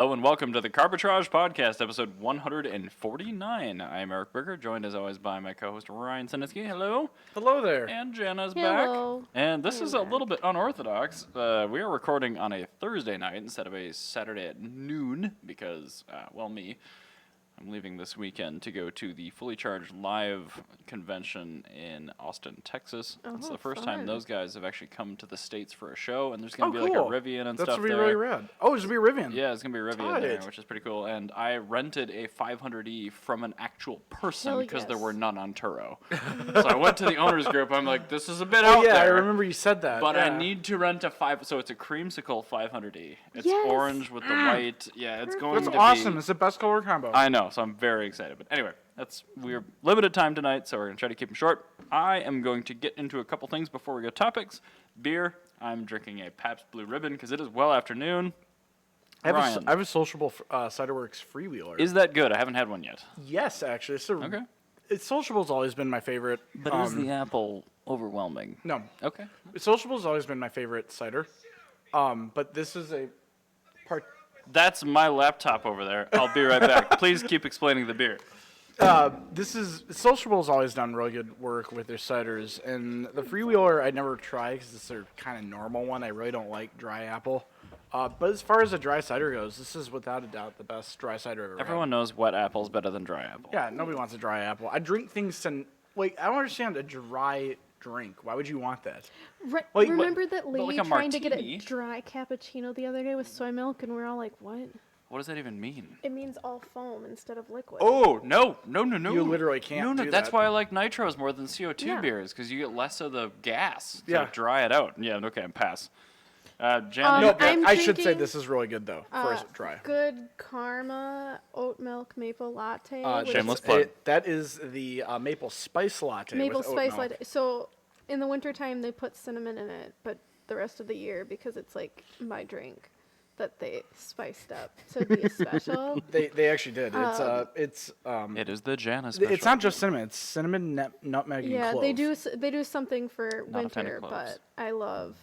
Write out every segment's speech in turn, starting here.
Hello and welcome to the Carbitrage Podcast, episode 149. I'm Erik Berger, joined as always by my co-host Ryan Sinitsky. Hello. Hello there. And Jenna's Hello. back. And this is a little bit unorthodox. We are recording on a Thursday night instead of a Saturday at noon because, I'm leaving this weekend to go to the Fully Charged Live convention in Austin, Texas. It's the first time those guys have actually come to the States for a show, and there's going to be like a Rivian and stuff there. That's going to be really rad. Oh, there's going to be a Rivian. Yeah, it's going to be a Rivian there, which is pretty cool. And I rented a 500e from an actual person because there were none on Turo. So I went to the owner's group. I'm like, this is a bit out there. I remember you said that. But I need to rent a so it's a creamsicle 500e. It's orange with the white. Yeah, it's going to be. That's awesome. It's the best color combo. I know, so I'm very excited. But anyway, we're limited time tonight, so we're going to try to keep them short. I am going to get into a couple things before we go topics. Beer. I'm drinking a Pabst Blue Ribbon because it is well afternoon. I have a Sociable Ciderworks freewheeler. Is that good? I haven't had one yet. Yes, actually. Okay. Sociable's always been my favorite. But is the apple overwhelming? No. Okay. Sociable's always been my favorite cider. But this is a part. That's my laptop over there. I'll be right back. Please keep explaining the beer. Sociable's always done really good work with their ciders, and the freewheeler I never try because it's their kind of normal one. I really don't like dry apple. But as far as a dry cider goes, this is without a doubt the best dry cider I've ever Everyone knows wet apple's better than dry apple. Yeah, nobody wants a dry apple. I drink things to I don't understand a dry drink. Why would you want that? Remember that lady like trying to get a dry cappuccino the other day with soy milk, and we're all like, what? What does that even mean? It means all foam instead of liquid. Oh, no. You literally can't do that. That's why I like nitros more than CO2 beers, because you get less of the gas to dry it out. Yeah, okay, pass. Jen? I should say this is really good, though, for a dry. Good Karma oat milk maple latte. Shameless plug. That is the maple spice latte. Maple spice latte. So in the wintertime, they put cinnamon in it, but the rest of the year, because it's like my drink, that they spiced up to be special. They actually did. It is the Jana special. It's not just cinnamon. It's cinnamon, nutmeg, and clove. They do something for Not winter, but I love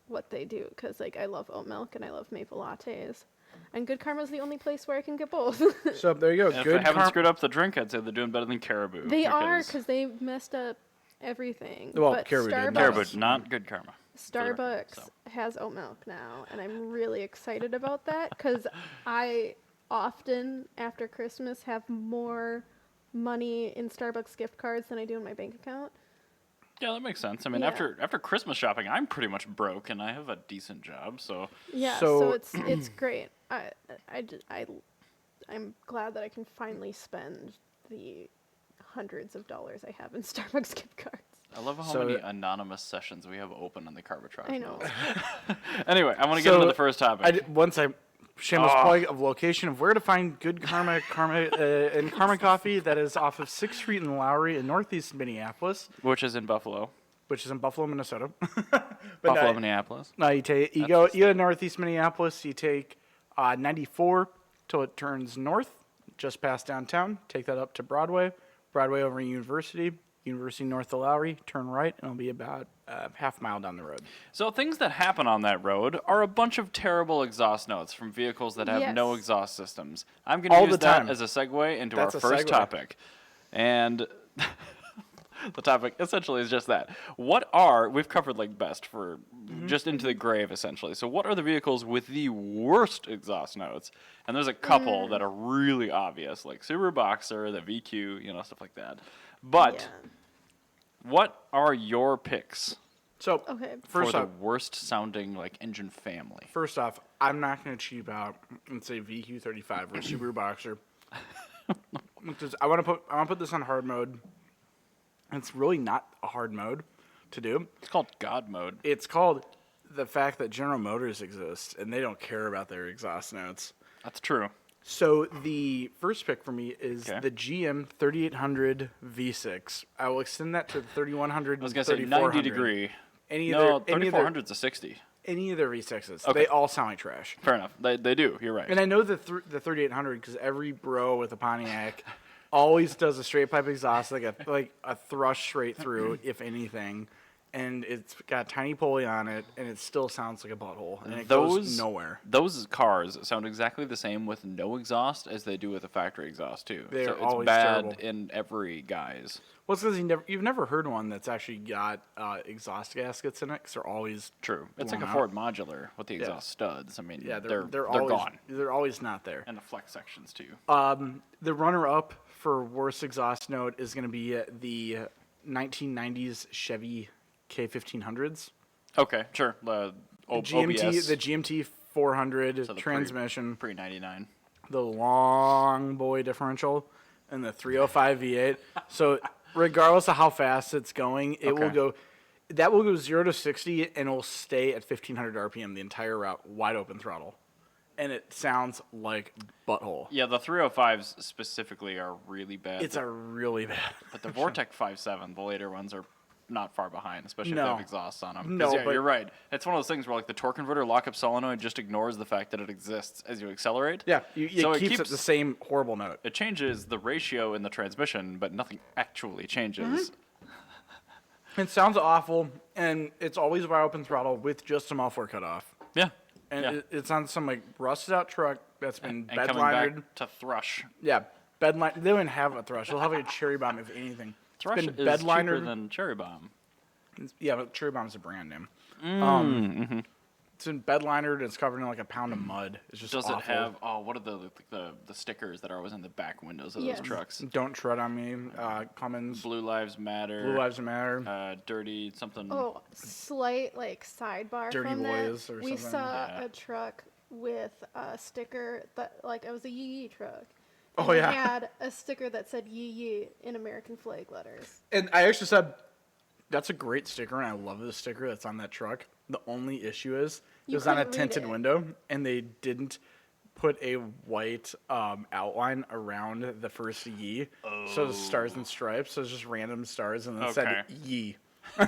what they do because I love oat milk and I love maple lattes. And Good Karma's the only place where I can get both. So there you go. If they haven't screwed up the drink, I'd say they're doing better than Caribou. They are because they messed up everything. Well, but Caribou did. Caribou, not Good Karma. Starbucks has oat milk now, and I'm really excited about that because I often, after Christmas, have more money in Starbucks gift cards than I do in my bank account. Yeah, that makes sense. I mean, after Christmas shopping, I'm pretty much broke, and I have a decent job, so... Yeah, so it's great. I'm glad that I can finally spend the hundreds of dollars I have in Starbucks gift cards. I love how many anonymous sessions we have open on the Carbitrage. I know. Anyway, I want to get into the first topic. Shameless plug of location of where to find Good Karma and Karma Coffee that is off of 6th Street in Lowry in northeast Minneapolis. Which is in Buffalo. Minnesota. Minneapolis. No, you go to northeast Minneapolis, you take 94 till it turns north, just past downtown. Take that up to Broadway over University north of Lowry, turn right, and it'll be about half mile down the road. So things that happen on that road are a bunch of terrible exhaust notes from vehicles that have no exhaust systems. I'm going to use that as a segue into our first topic. And the topic essentially is just that. We've covered like best for just into the grave essentially. So what are the vehicles with the worst exhaust notes? And there's a couple that are really obvious, like Subaru Boxer, the VQ, stuff like that. But what are your picks? So for the worst sounding like engine family. First off, I'm not going to cheap out and say VQ35 or Subaru Boxer. Because I want to put this on hard mode. It's really not a hard mode to do. It's called God mode. It's called the fact that General Motors exists and they don't care about their exhaust notes. That's true. So the first pick for me is the GM 3800 V6. I will extend that to the 3100. I was going to say 90 degree. 3400's a 60. Any of their V6s. Okay. They all sound like trash. Fair enough. They do. You're right. And I know the 3800 because every bro with a Pontiac always does a straight pipe exhaust, like a thrush straight through, if anything. and it's got a tiny pulley on it, and it still sounds like a butthole, and it goes nowhere. Those cars sound exactly the same with no exhaust as they do with a factory exhaust too. They're so it's always bad terrible. in every guise. Well, it's because you've never heard one that's actually got exhaust gaskets in it, because they're always true. It's like a out. Ford Modular with the exhaust studs. I mean, they're always gone. They're always not there. And the flex sections too. The runner-up for worst exhaust note is going to be the 1990s Chevy K1500s. Okay, sure. The OBS. The GMT 400 So the transmission. Pre-99. The long boy differential, and the 305 V8. So regardless of how fast it's going, it will go. That will go 0 to 60, and it will stay at 1500 RPM the entire route, wide open throttle, and it sounds like butthole. Yeah, the 305s specifically are really bad. It's a really bad. But the Vortec 5.7, the later ones are not far behind, especially if they have exhausts on them. No, but you're right. It's one of those things where like the torque converter lockup solenoid just ignores the fact that it exists as you accelerate. Yeah, it keeps it the same horrible note. It changes the ratio in the transmission, but nothing actually changes. Mm-hmm. It sounds awful, and it's always wide open throttle with just a muffler cut off. Yeah. And it's on some like rusted out truck that's been and bed coming linered. back to Thrush. Yeah, bed line. They don't even have a Thrush. They'll have like a Cherry Bomb if anything. Thrush it's been is bed cheaper linered. than Cherry Bomb. Yeah, but Cherry Bomb's a brand name. Mm-hmm. It's in bed linered and it's covered in like a pound of mud. It's just awful. Does it have? Oh, what are the stickers that are always in the back windows of those trucks? Don't tread on me. Cummins. Blue Lives Matter. Blue Lives Matter. Dirty something. Oh, slight like sidebar Dirty from Boys that. or We something. saw a truck with a sticker that like it was a yee yee truck. Oh, and yeah. It had a sticker that said yee yee in American flag letters. And I actually said, that's a great sticker, and I love the sticker that's on that truck. The only issue is it was on a tinted window, and they didn't put a white outline around the first yee. So the stars and stripes, so it's just random stars, and it said yee. Well,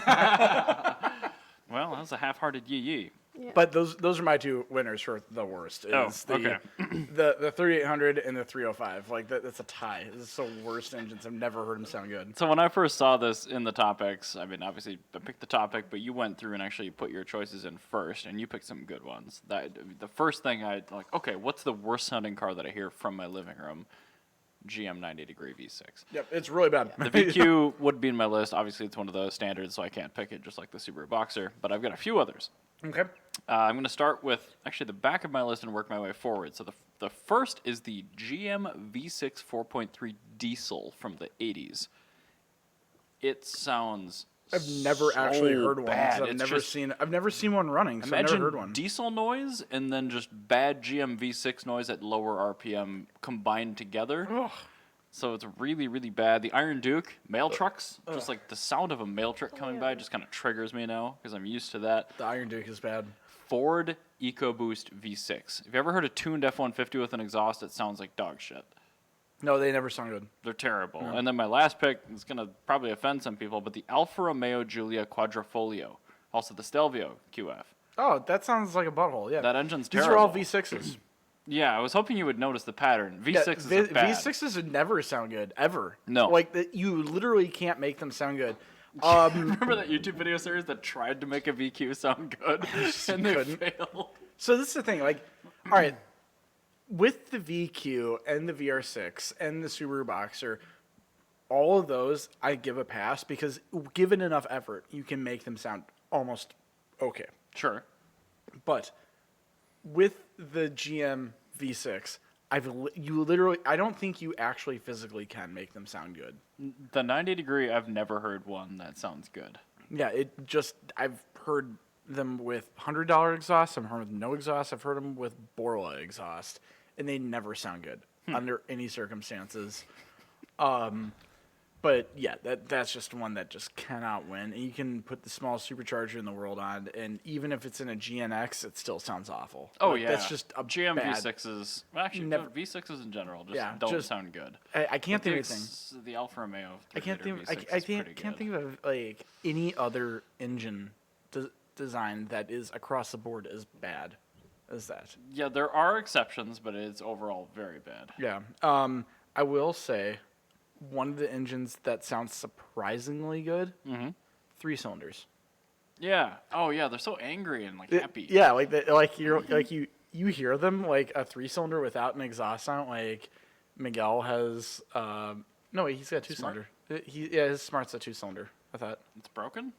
that was a half-hearted yee. Yeah. But those are my two winners for the worst. The 3800 and the 305. Like that's a tie. This is the worst engines. I've never heard them sound good. So when I first saw this in the topics, I mean, obviously I picked the topic, but you went through and actually put your choices in first, and you picked some good ones. The first thing I like, okay, what's the worst sounding car that I hear from my living room? GM 90-degree V6. Yep, it's really bad. The VQ would be in my list. Obviously, it's one of those standards, so I can't pick it just like the Subaru Boxer, but I've got a few others. Okay. I'm going to start with actually the back of my list and work my way forward. So the first is the GM V6 4.3 diesel from the 80s. It sounds I've never actually heard one. bad. I've never seen one running, so I've never heard one. Diesel noise and then just bad GM V6 noise at lower RPM combined together. Ugh. So it's really, really bad. The Iron Duke, mail trucks, just like the sound of a mail truck coming by just kind of triggers me now because I'm used to that. The Iron Duke is bad. Ford EcoBoost V6. Have you ever heard a tuned F-150 with an exhaust that sounds like dog shit? No, they never sound good. They're terrible. No. And then my last pick is going to probably offend some people, but the Alfa Romeo Giulia Quadrifoglio, also the Stelvio QF. Oh, that sounds like a butthole, yeah. That engine's terrible. These are all V6s. Yeah, I was hoping you would notice the pattern. V6s are bad. V6s never sound good, ever. No. Like, you literally can't make them sound good. Remember that YouTube video series that tried to make a VQ sound good and they failed? So this is the thing, like, all right, with the VQ and the VR6 and the Subaru Boxer, all of those I give a pass because given enough effort, you can make them sound almost okay. Sure. But with the GM V6, I don't think you actually physically can make them sound good. The 90-degree, I've never heard one that sounds good. Yeah, I've heard them with $100 exhaust. I've heard with no exhaust. I've heard them with Borla exhaust, and they never sound good under any circumstances. But yeah, that's just one that just cannot win. And you can put the smallest supercharger in the world on, and even if it's in a GNX, it still sounds awful. Oh, like, yeah. That's just a GM bad. V6s, well, actually, V6s in general don't sound good. I can't think of anything. The Alfa Romeo. I can't think of like any other engine design that is across the board as bad as that. Yeah, there are exceptions, but it's overall very bad. Yeah. I will say, one of the engines that sounds surprisingly good, 3 cylinders. Yeah. Oh yeah, they're so angry and happy. Yeah, you hear them like a 3-cylinder without an exhaust on it. Like Miguel has no wait, he's got a 2-cylinder. His Smart's a 2-cylinder. I thought it's broken.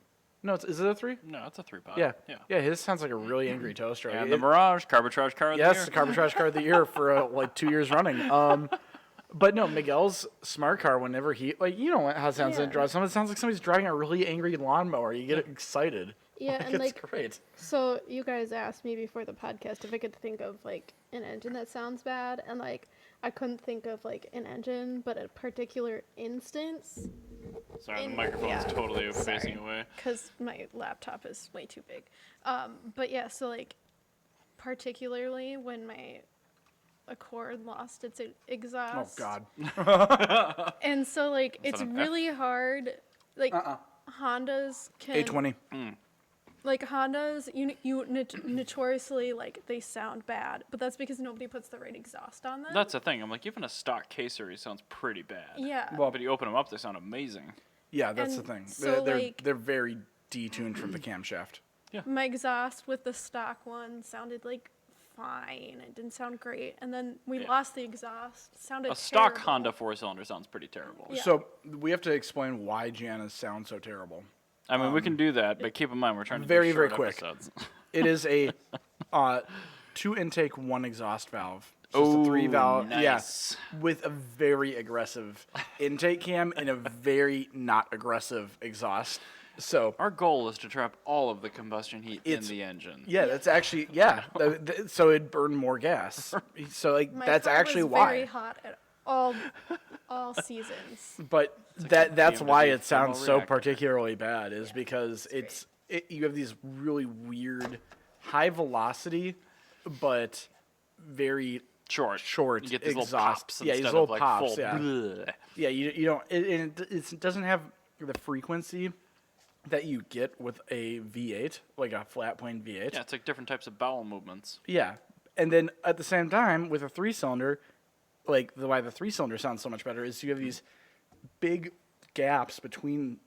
No, is it a 3? No, it's a 3-pod. Yeah. His sounds like a really angry toaster. And the Mirage Carbitrage car of the year. Yes, the Carbitrage car of the year for 2 years running. But no, Miguel's smart car. Whenever he how it sounds. It sounds like somebody's driving a really angry lawnmower. You get excited. Yeah, and it's great. So you guys asked me before the podcast if I could think of an engine that sounds bad, and I couldn't think of an engine, but a particular instance. Sorry, the microphone's totally facing away. Because my laptop is way too big. But yeah, so particularly when my Accord lost its exhaust. Oh God. And so it's really hard. Hondas can. A20. Hondas, you notoriously they sound bad, but that's because nobody puts the right exhaust on them. That's the thing. I'm even a stock K series sounds pretty bad. Yeah. Well, but you open them up, they sound amazing. Yeah, that's the thing. So they're very detuned from the camshaft. Yeah. My exhaust with the stock one sounded fine. It didn't sound great, and then we lost the exhaust. It sounded a stock terrible. Honda 4-cylinder sounds pretty terrible. Yeah. So we have to explain why Gianna's sound so terrible. I mean, we can do that, but keep in mind we're trying to very, do short very quick. episodes. It is a 2 intake, 1 exhaust valve. So it's a 3-valve. Nice. Yeah, with a very aggressive intake cam and a very not aggressive exhaust. So our goal is to trap all of the combustion heat in the engine. Yeah, that's actually so it'd burn more gas. So My that's car actually was why. very hot at all seasons. But It's that's why it sounds so reactor. particularly bad is because you have these really weird high velocity but very short You get these exhaust. little pops Yeah, instead these little of pops. full. Yeah, bleh. yeah. You don't. It doesn't have the frequency that you get with a V8, like a flat plane V8. Yeah, it's different types of bowel movements. Yeah, and then at the same time with a 3-cylinder, why the 3-cylinder sounds so much better is you have these big gaps between,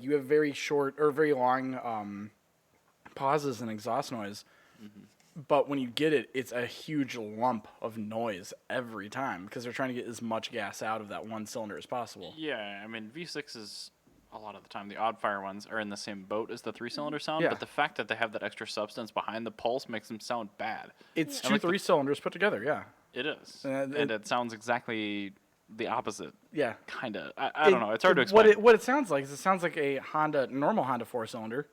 you have very short or very long pauses in exhaust noise. Mm-hmm. But when you get it, it's a huge lump of noise every time because they're trying to get as much gas out of that one cylinder as possible. Yeah, I mean, V6s, a lot of the time, the odd-fire ones are in the same boat as the 3-cylinder sound, Yeah. but the fact that they have that extra substance behind the pulse makes them sound bad. It's two 3-cylinders put together, yeah. It is. And it sounds exactly the opposite. Yeah. Kind of. I don't know. It's hard to explain. What it sounds like is it sounds like a normal Honda 4-cylinder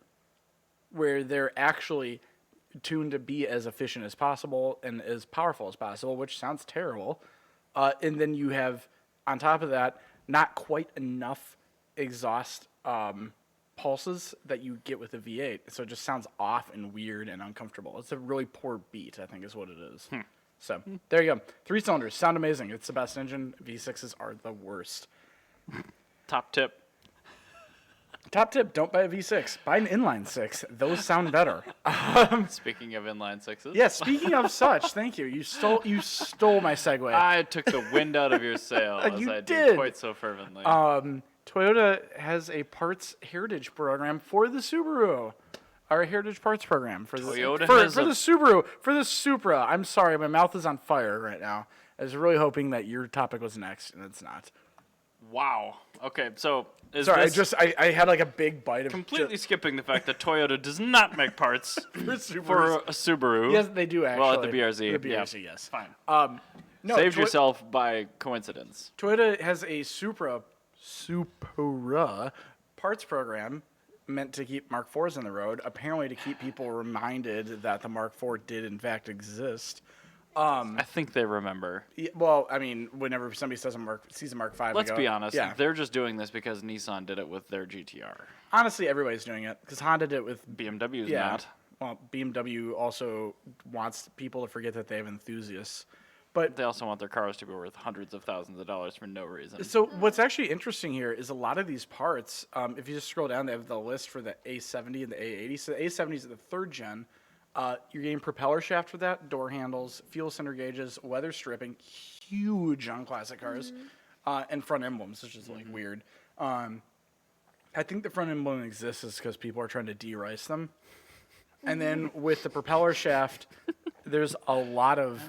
where they're actually tuned to be as efficient as possible and as powerful as possible, which sounds terrible. And then you have, on top of that, not quite enough exhaust pulses that you get with a V8. So it just sounds off and weird and uncomfortable. It's a really poor beat, I think is what it is. So there you go. 3-cylinders sound amazing. It's the best engine. V6s are the worst. Top tip. Top tip, don't buy a V6. Buy an inline 6. Those sound better. Speaking of inline 6s. Yeah, speaking of such, thank you. You stole my segue. I took the wind out of your sail, as You I did. do quite so fervently. Toyota has a parts heritage program for the Subaru. Our heritage parts program for the Subaru, for the Supra. I'm sorry, my mouth is on fire right now. I was really hoping that your topic was next, and it's not. Wow. Okay, so Sorry, I had a big bite of completely skipping the fact that Toyota does not make parts for a Subaru. Yes, they do actually. Well, at the BRZ. The BRZ, yes. Fine. No, Saved yourself by coincidence. Toyota has a Supra parts program meant to keep Mark IVs on the road, apparently to keep people reminded that the Mark IV did in fact exist. I think they remember. Yeah, well, I mean, whenever somebody sees a Mark V, Let's be honest. Yeah. They're just doing this because Nissan did it with their GTR. Honestly, everybody's doing it because Honda did it with BMW's not. Well, BMW also wants people to forget that they have enthusiasts. But they also want their cars to be worth hundreds of thousands of dollars for no reason. So what's actually interesting here is a lot of these parts, if you just scroll down, they have the list for the A70 and the A80. So the A70 is the 3rd gen. You're getting propeller shaft for that, door handles, fuel center gauges, weather stripping, huge on classic cars, and front emblems, which is weird. I think the front end won't exist is because people are trying to de-rice them. And then with the propeller shaft, there's a lot of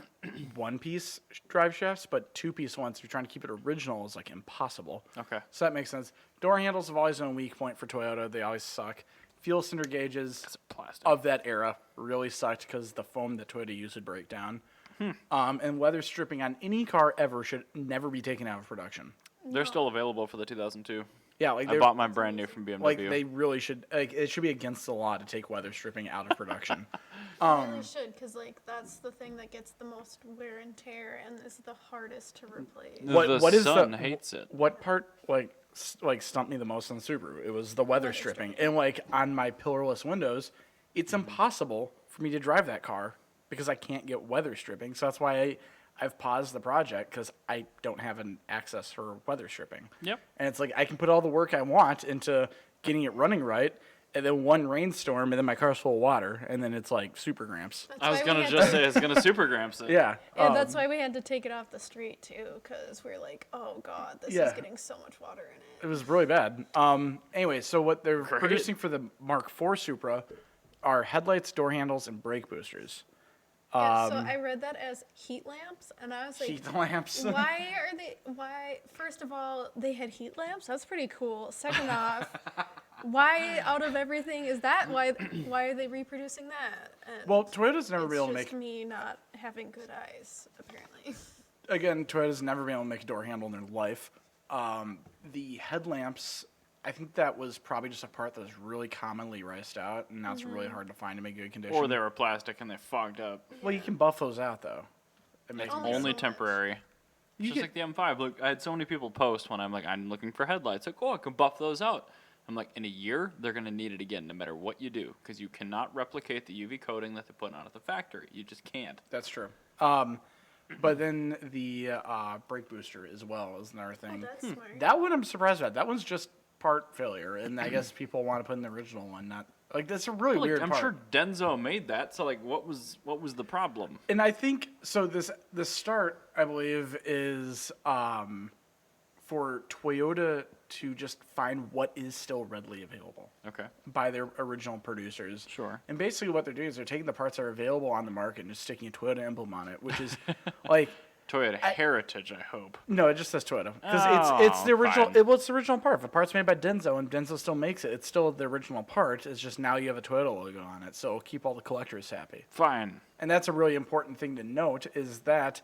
one-piece drive shafts, but two-piece ones, if you're trying to keep it original, is like impossible. Okay. So that makes sense. Door handles have always been a weak point for Toyota. They always suck. Fuel cylinder gauges of that era really sucked because the foam that Toyota used would break down. And weather stripping on any car ever should never be taken out of production. They're still available for the 2002. Yeah, like I bought mine brand new from BMW. Like they really should. Like it should be against the law to take weather stripping out of production. Really should, because like that's the thing that gets the most wear and tear and is the hardest to replace. The sun hates it. What part like stumped me the most on the Subaru? It was the weather stripping. And like on my pillarless windows, it's impossible for me to drive that car because I can't get weather stripping. So that's why I've paused the project because I don't have an access for weather stripping. Yep. And it's like I can put all the work I want into getting it running right, and then one rainstorm, and then my car's full of water, and then it's like super gramps. I was gonna just say it's gonna super gramps it. Yeah. And that's why we had to take it off the street too, because we're like, oh god, this is getting so much water in it. It was really bad. Anyway, so what they're producing for the Mark IV Supra are headlights, door handles, and brake boosters. Yeah, so I read that as heat lamps, and I was like, heat lamps. Why, first of all, they had heat lamps? That's pretty cool. Second off, why out of everything is that? Why are they reproducing that? And well, Toyota's never been able to make... It's just me not having good eyes, apparently. Again, Toyota's never been able to make a door handle in their life. The headlamps, I think that was probably just a part that was really commonly riced out, and now it's really hard to find in good condition. Or they were plastic and they fogged up. Well, you can buff those out, though. It makes only so temporary. Just like the M5. Look, I had so many people post when I'm like, I'm looking for headlights. Like, oh, I can buff those out. I'm like, in a year, they're going to need it again, no matter what you do, because you cannot replicate the UV coating that they put on at the factory. You just can't. That's true. But then the brake booster as well is another thing. Oh, that's smart. That one I'm surprised about. That one's just part failure, and I guess people want to put in the original one. Not like that's a really weird I'm part. sure Denso made that. So like, what was the problem? And I think so. The start, I believe, is for Toyota to just find what is still readily available. Okay. By their original producers. Sure. And basically, what they're doing is they're taking the parts that are available on the market and just sticking a Toyota emblem on it, which is like. Toyota Heritage, I hope. No, it just says Toyota because it's the original. Fine. It's the original part. If the part's made by Denso and Denso still makes it, it's still the original part. It's just now you have a Toyota logo on it, so it'll keep all the collectors happy. Fine. And that's a really important thing to note is that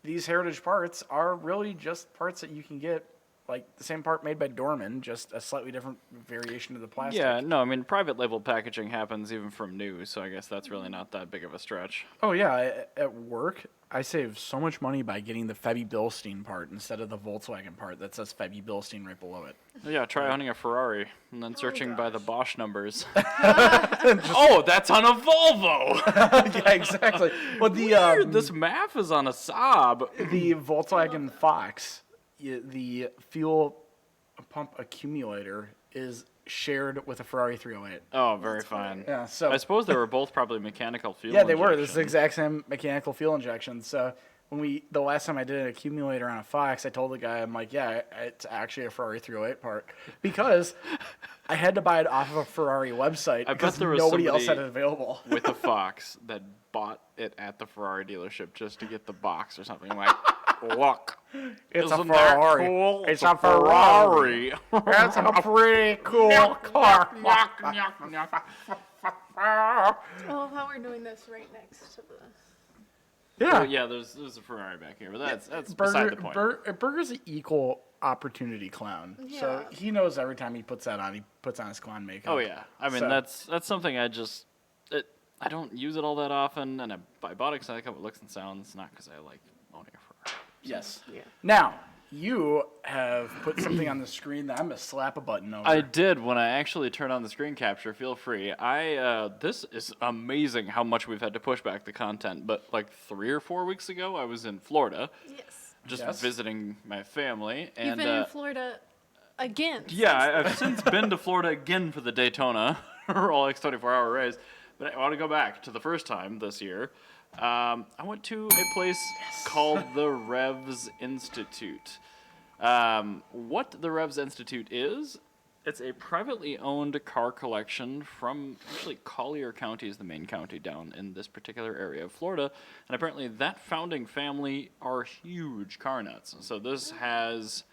these heritage parts are really just parts that you can get, like the same part made by Dorman, just a slightly different variation of the plastic. Yeah, no, I mean private label packaging happens even from new, so I guess that's really not that big of a stretch. Oh yeah, at work. I save so much money by getting the Febby Bilstein part instead of the Volkswagen part that says Febby Bilstein right below it. Yeah, try owning a Ferrari and then searching by the Bosch numbers. Oh, that's on a Volvo! Yeah, exactly. Well, Weird, this math is on a Saab. The Volkswagen F.U.C.K.S, the fuel pump accumulator is shared with a Ferrari 308. Oh, very fine. Yeah, so I suppose they were both probably mechanical fuel yeah, they were. injection. This is the exact same mechanical fuel injection. So when the last time I did an accumulator on a F.U.C.K.S, I told the guy, I'm like, yeah, it's actually a Ferrari 308 part because I had to buy it off of a Ferrari website because nobody else had it available. With a Fox that bought it at the Ferrari dealership just to get the box or something. Like, look, It's isn't a Ferrari. That cool? It's a Ferrari. That's a pretty cool car. Oh, how we're doing this right next to the... Yeah. Oh, yeah, there's a Ferrari back here, but that's beside the point. Burger's an equal opportunity clown. Yeah. So he knows every time he puts that on, he puts on his clown makeup. Oh yeah, I mean that's something I don't use it all that often, and I bought it because I like how it looks and sounds, not because I like owning a Ferrari. Yes. Yeah. Now, you have put something on the screen that I'm going to slap a button over. I did when I actually turned on the screen capture. Feel free. This is amazing how much we've had to push back the content. But like 3 or 4 weeks ago, I was in Florida, Yes. visiting my family, and You've been in Florida again. yeah, I've since been to Florida again for the Daytona Rolex 24-hour race. But I want to go back to the first time this year. I went to a place called the Revs Institute. What the Revs Institute is It's a privately owned car collection from, actually, Collier County is the main county down in this particular area of Florida. And apparently that founding family are huge car nuts. So this has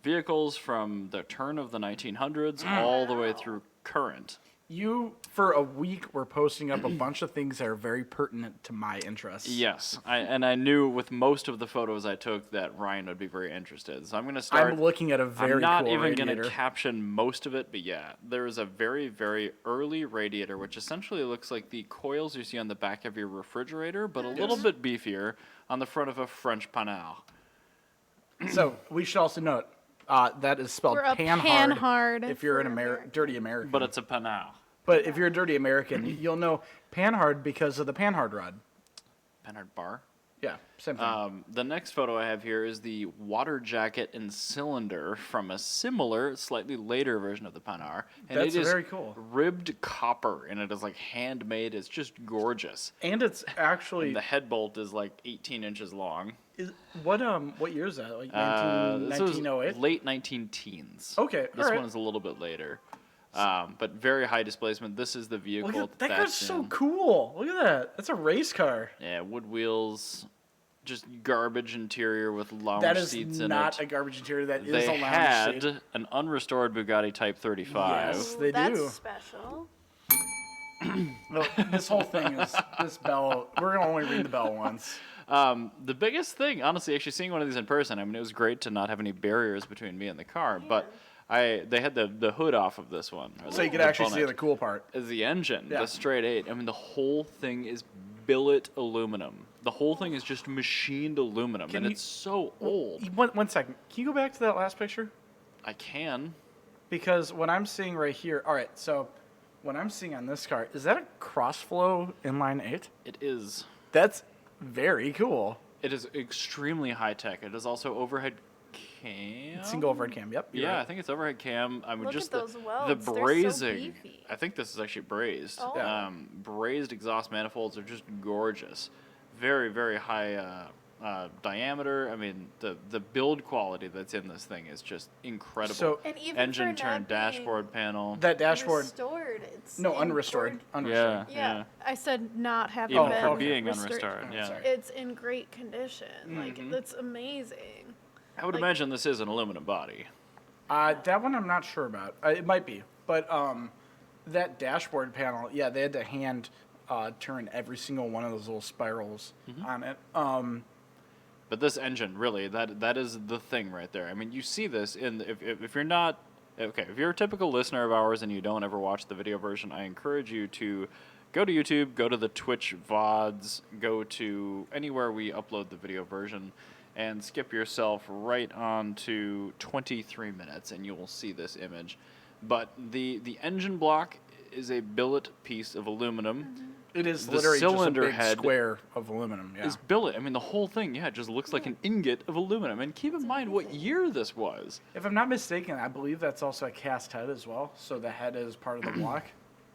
vehicles from the turn of the 1900s all the way through current. You, for a week, were posting up a bunch of things that are very pertinent to my interests. Yes, I knew with most of the photos I took that Ryan would be very interested. So I'm going to start. I'm looking at a very cool I'm not even radiator. going to caption most of it, but yeah, there is a very, very early radiator, which essentially looks like the coils you see on the back of your refrigerator, but a little bit beefier on the front of a French panel. So we should also note that is spelled pan-hard if you're an dirty American. But it's a panel. But if you're a dirty American, you'll know pan-hard because of the pan-hard rod. Panhard bar? Yeah, same thing. The next photo I have here is the water jacket and cylinder from a similar, slightly later version of the Panhard. And That's it is very cool. Ribbed copper, and it is like handmade. It's just gorgeous. And it's actually... And the head bolt is like 18 inches long. What year is that? Like This was 1908? late 19-teens. Okay, This all right. one is a little bit later. But very high displacement. This is the vehicle Look at, that that's car's so in. cool. Look at that. That's a race car. Yeah, wood wheels, just garbage interior with lounge That is seats in it. not a garbage interior. That is They a lounge had seat. an unrestored Bugatti Type 35. Yes. They That's do. special. No, this whole thing is this bell. We're going to only read the bell once. The biggest thing, honestly, actually seeing one of these in person, I mean, it was great to not have any barriers between me and the car, but they had the hood off of this one. So you could actually see the cool part. Is the engine, Yeah. the straight 8. I mean, the whole thing is billet aluminum. The whole thing is just machined aluminum, and it's so old. One second. Can you go back to that last picture? I can. Because what I'm seeing right here, all right, so what I'm seeing on this car, is that a cross-flow inline 8? It is. That's very cool. It is extremely high tech. It is also overhead cam. Single overhead cam, yep. Yeah, Right. I think it's overhead cam. I mean, Look just at those the welds. They're so brazing. beefy. I think this is actually brazed. Oh. Yeah. Brazed exhaust manifolds are just gorgeous. Very, very high diameter. I mean, the build quality that's in this thing is just incredible. So- And even engine for turn not being dashboard panel. That dashboard, restored. It's no, in unrestored. good- Unrestored. Yeah, I said not having Even been for okay. being restored. unrestored. Oh, Yeah. sorry. It's in great condition. Like Mm-hmm. that's amazing. I would Like- imagine this is an aluminum body. That one I'm not sure about. It might be. But that dashboard panel, yeah, they had to hand turn every single one of those little spirals on it. But this engine, really, that is the thing right there. I mean, you see this in if you're not okay, if you're a typical listener of ours and you don't ever watch the video version, I encourage you to go to YouTube, go to the Twitch VODs, go to anywhere we upload the video version, and skip yourself right on to 23 minutes, and you will see this image. But the engine block is a billet piece of aluminum. It is The literally cylinder just a big head square of aluminum. Yeah. Is billet. I mean, the whole thing, yeah, it just looks like an ingot of aluminum. And keep in mind what year this was. If I'm not mistaken, I believe that's also a cast head as well. So the head is part of the block.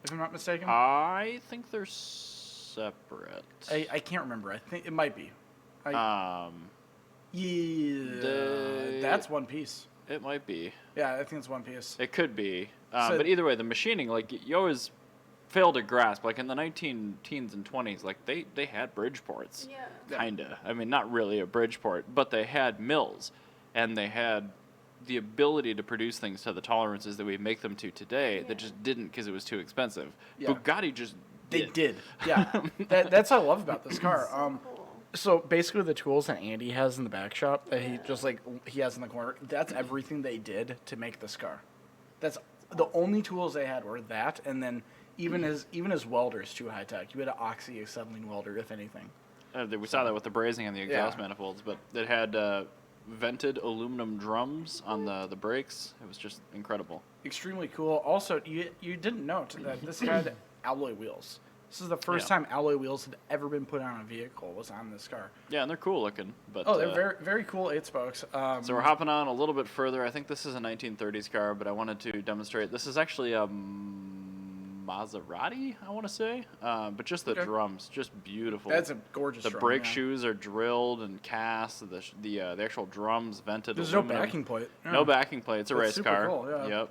If I'm not mistaken. I think they're separate. I can't remember. I think it might be. Um, Yeah. That's one piece. it might be. Yeah, I think it's one piece. It could be. So- But either way, the machining, like, you always fail to grasp. Like, in the 19-teens and 20s, like, they had Bridgeports. Yeah. Kinda. I mean, not really a Bridgeport, but they had mills. And they had the ability to produce things to the tolerances that we make them to today that just didn't because it was too expensive. Yeah. Bugatti just They did. Yeah. That's what I love about this car. So basically, the tools that Andy has in the back shop that he just he has in the corner. That's everything they did to make this car. That's the only tools they had were that, and then even his welder is too high tech. You had an oxy acetylene welder, if anything. We saw that with the brazing and the exhaust Yeah. manifolds, but it had vented aluminum drums on the brakes. It was just incredible. Extremely cool. Also, you didn't note that this had alloy wheels. This is the first Yeah. time alloy wheels had ever been put on a vehicle was on this car. Yeah, and they're cool looking. But Oh, they're very very cool 8-spokes. So we're hopping on a little bit further. I think this is a 1930s car, but I wanted to demonstrate. This is actually a Maserati, I want to say. But just the Okay. drums, just beautiful. That's a gorgeous The drum, brake yeah. shoes are drilled and cast. The actual drums vented. There's aluminum. no backing plate. Yeah. No backing plate. It's a That's race super car. cool, yeah. Yep.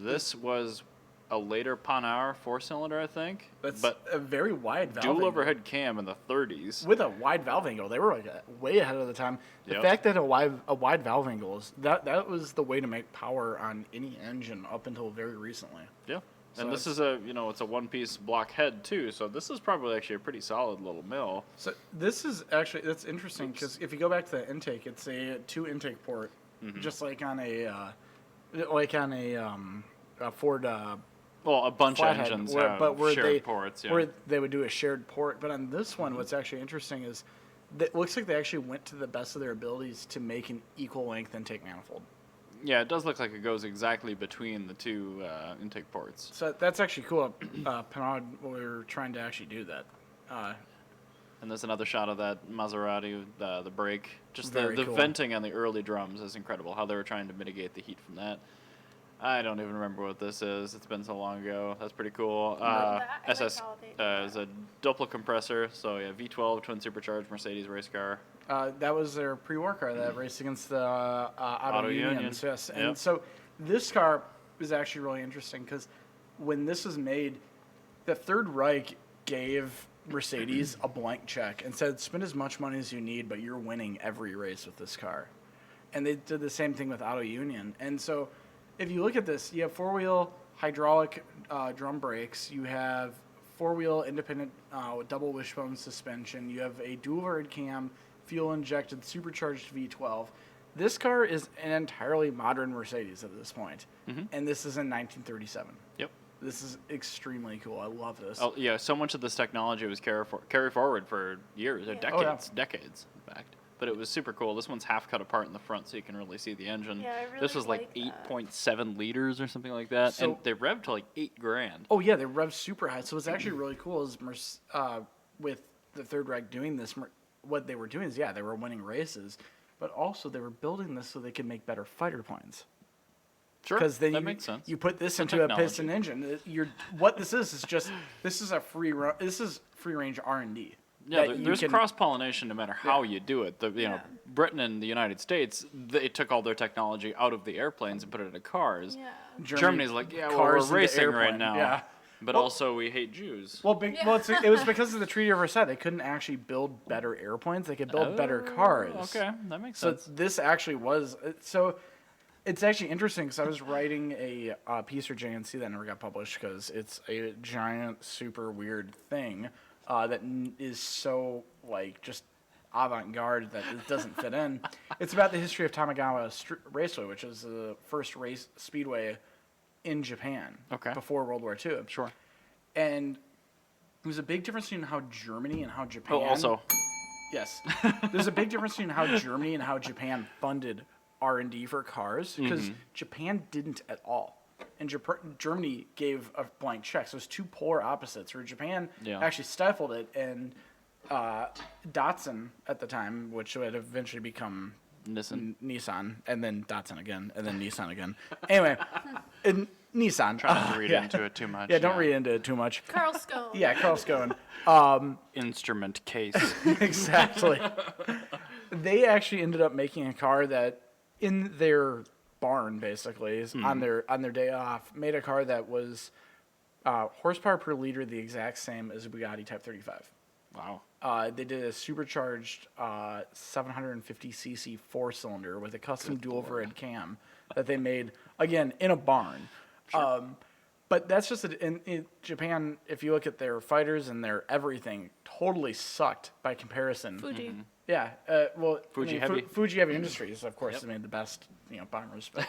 This was a later Panhard 4-cylinder, I think. That's but a very wide valve dual angle. overhead cam in the 30s. With a wide valve angle. They were like way ahead of the time. The fact that a wide valve angle is that was the way to make power on any engine up until very recently. Yeah. So And this is it's a one-piece block head too, so this is probably actually a pretty solid little mill. So this is actually, that's interesting because if you go back to the intake, it's a 2 intake port, just like on a Ford. Well, a bunch flathead, of engines where shared ports. Yeah. Where they would do a shared port, but on this one, what's actually interesting is that it looks like they actually went to the best of their abilities to make an equal length intake manifold. Yeah, it does look like it goes exactly between the two intake ports. So that's actually cool. Panhard were trying to actually do that. And there's another shot of that Maserati, the brake. Just the cool. venting on the early drums is incredible, how they were trying to mitigate the heat from that. I don't even remember what this is. It's been so long ago. That's pretty cool. SS is a Doppler compressor. So, yeah, V12, twin supercharged Mercedes race car. That was their pre-war car that raced against the Auto Unions. Yes. And Yep. so this car is actually really interesting because when this was made, the Third Reich gave Mercedes a blank check and said, spend as much money as you need, but you're winning every race with this car. And they did the same thing with Auto Union. And so if you look at this, you have 4-wheel hydraulic drum brakes. You have 4-wheel independent double wishbone suspension. You have a dual overhead cam, fuel-injected supercharged V12. This car is an entirely modern Mercedes at this point, and this is in 1937. Yep. This is extremely cool. I love this. Oh, yeah, so much of this technology was carried forward for years, or decades, in fact. But it was super cool. This one's half cut apart in the front, so you can really see the engine. Yeah, I really this was like 8.7 liters or something like that, So- and they revved to like $8,000. Oh yeah, they rev super high. So what's actually really cool is with the Third Reich doing this, what they were doing is they were winning races, but also they were building this so they could make better fighter planes. Sure, Because then that makes sense. you put this into a piston engine. What this is just this is a free range R&D. Yeah, there's cross-pollination no matter how you do it. Britain and the United States, they took all their technology out of the airplanes and put it into cars. Yeah. Germany's like, we're cars into racing right airplane, now. yeah. But also we hate Jews. Well, it was because of the Treaty of Versailles. They couldn't actually build better airplanes. They could build better cars. Okay, that makes So sense. this actually was so. It's actually interesting because I was writing a piece for JNC that never got published because it's a giant, super weird thing that is so just avant-garde that it doesn't fit in. It's about the history of Tamagawa Raceway, which is the first race speedway in Japan before World War II. Sure. And there was a big difference between how Germany and how Japan... Oh, also... Yes. There's a big difference between how Germany and how Japan funded R&D for cars, because Japan didn't at all. And Germany gave a blank check. So it was two polar opposites, where Japan actually stifled it, and Datsun at the time, which would eventually become Nissan, and then Datsun again, and then Nissan again. Anyway, and Nissan. Try not to read into it too much. Yeah, don't read into it too much. Carl Scone. Yeah, Carl Scone. Instrument case. Exactly. They actually ended up making a car that, in their barn, basically, on their day off, made a car that was horsepower per liter the exact same as a Bugatti Type 35. Wow. They did a supercharged 750cc 4-cylinder with a custom dual overhead cam that they made, again, in a barn. Sure. But that's just in Japan, if you look at their fighters and their everything, totally sucked by comparison. Fuji. Yeah, Fuji Heavy. Fuji Heavy Industries, of course, has made the best, bombers. But,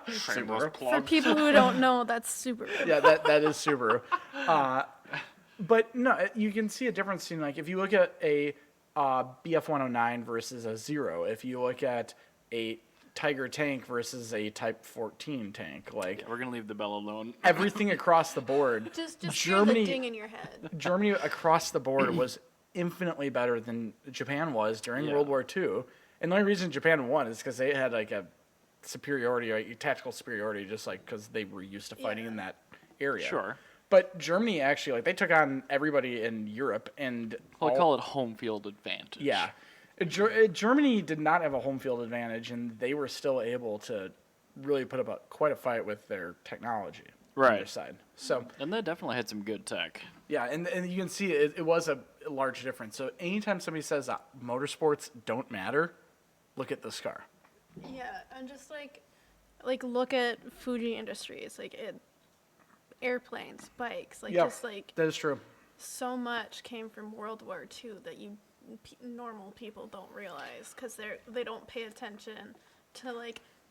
For people who don't know, that's Subaru. Yeah, that is Subaru. But no, you can see a difference in, if you look at a BF-109 versus a Zero, if you look at a Tiger tank versus a Type 14 tank, we're gonna leave the bell alone. Everything across the board. Just Germany, feel the ding in your head. Germany across the board was infinitely better than Japan was during World War II. And the only reason Japan won is because they had a superiority, a tactical superiority, just because they were used to fighting in that area. Sure. But Germany actually, they took on everybody in Europe, and I call it home field advantage. Yeah, Germany did not have a home field advantage, and they were still able to really put up quite a fight with their technology on Right. their side. So, And they definitely had some good tech. yeah, and you can see it was a large difference. So anytime somebody says motorsports don't matter, look at this car. Yeah, and just like look at Fuji Industries, airplanes, bikes, just that is true. so much came from World War II that normal people don't realize because they don't pay attention to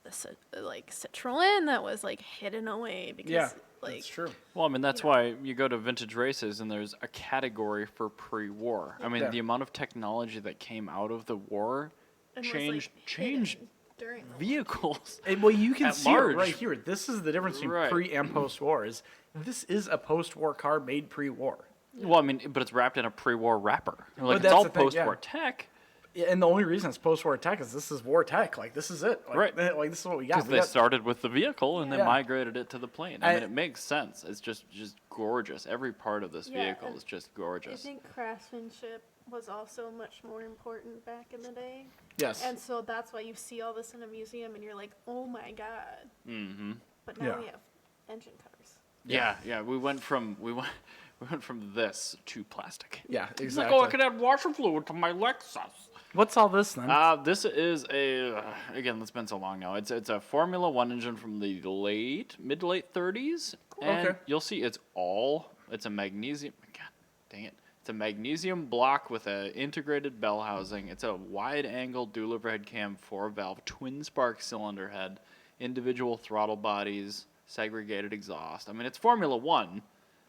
the Citroen that was hidden away because that's true. Well, I mean, that's why you go to vintage races and there's a category for pre-war. I mean, the amount of technology that came out of the war and changed during the vehicles. Well, you can at see large. it right here. This is the difference between pre and post-war. This is a post-war car made pre-war. Well, I mean, but it's wrapped in a pre-war wrapper. It's that's all the thing, post-war tech. Yeah, and the only reason it's post-war tech is this is war tech. This is it. Right. This is what we got. Because they started with the vehicle and they Yeah. migrated it to the plane. I mean, it makes sense. It's just gorgeous. Every part of this vehicle is just gorgeous. I think craftsmanship was also much more important back in the day. Yes. And so that's why you see all this in a museum and you're like, oh my god. Mm-hmm. But now we have engine cars. Yeah. We went from this to plastic. Yeah, It's exactly. like, oh, I could add washer fluid to my Lexus. What's all this then? This is again, it's been so long now. It's a Formula One engine from the mid to late 30s, and Okay. you'll see it's a magnesium. God dang it! It's a magnesium block with an integrated bell housing. It's a wide-angle dual overhead cam 4-valve twin spark cylinder head, individual throttle bodies, segregated exhaust. I mean, it's Formula One,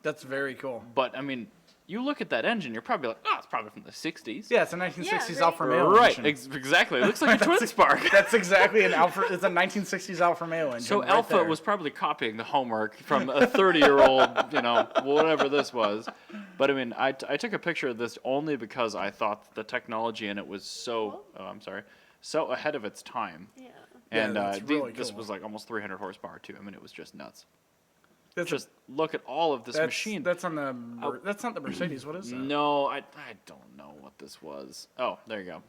That's very cool. but I mean, you look at that engine, you're probably like, oh, it's probably from the 60s. Yeah, it's a 1960s right. Alfa Romeo Right, engine. exactly. It looks like a twin spark. That's exactly it's a 1960s Alfa Romeo engine. So right Alpha there. was probably copying the homework from a 30-year-old, whatever this was. But I mean, I took a picture of this only because I thought the technology in it was so ahead of its time. Yeah. And that's really this cool. was like almost 300 horsepower too. I mean, it was just nuts. That's Just look at all of this machine. That's on the. That's not the Mercedes. What is that? No, I don't know what this was. Oh, there you go.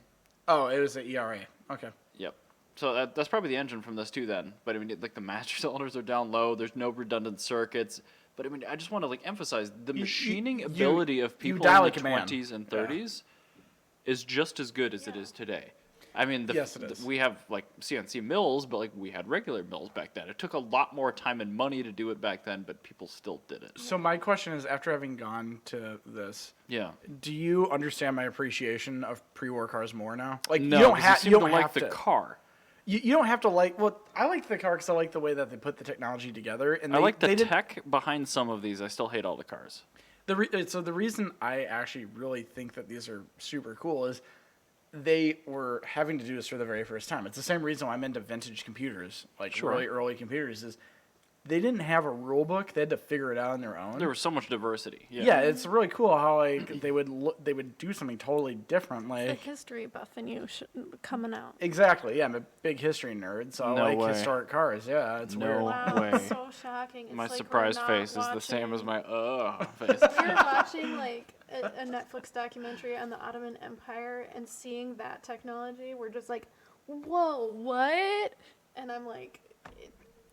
Oh, it was an ERA. Okay. Yep. So that's probably the engine from this too then. But I mean, the master cylinders are down low. There's no redundant circuits. But I mean, I just want to emphasize the machining ability of people in the 20s and 30s is just as good as it is today. I mean, Yes, it is. we have CNC mills, but we had regular mills back then. It took a lot more time and money to do it back then, but people still did it. So my question is, after having gone to this, Yeah. do you understand my appreciation of pre-war cars more now? No, you don't have. you You don't don't like have the to. car. You don't have to like. Well, I like the car because I like the way that they put the technology together. And I like the they did- tech behind some of these. I still hate all the cars. So the reason I actually really think that these are super cool is they were having to do this for the very first time. It's the same reason why I'm into vintage computers, really early computers, is they didn't have a rule book. They had to figure it out on their own. There was so much diversity. Yeah, it's really cool how they would do something totally different. The history buff in you coming out. Exactly. Yeah, I'm a big history nerd, so I No like way. historic cars. Yeah, it's No weird. Wow, way. it's so shocking. It's My like we're surprise not face is the same as watching- my face. If you're watching a Netflix documentary on the Ottoman Empire and seeing that technology, we're just like, whoa, what? And I'm like,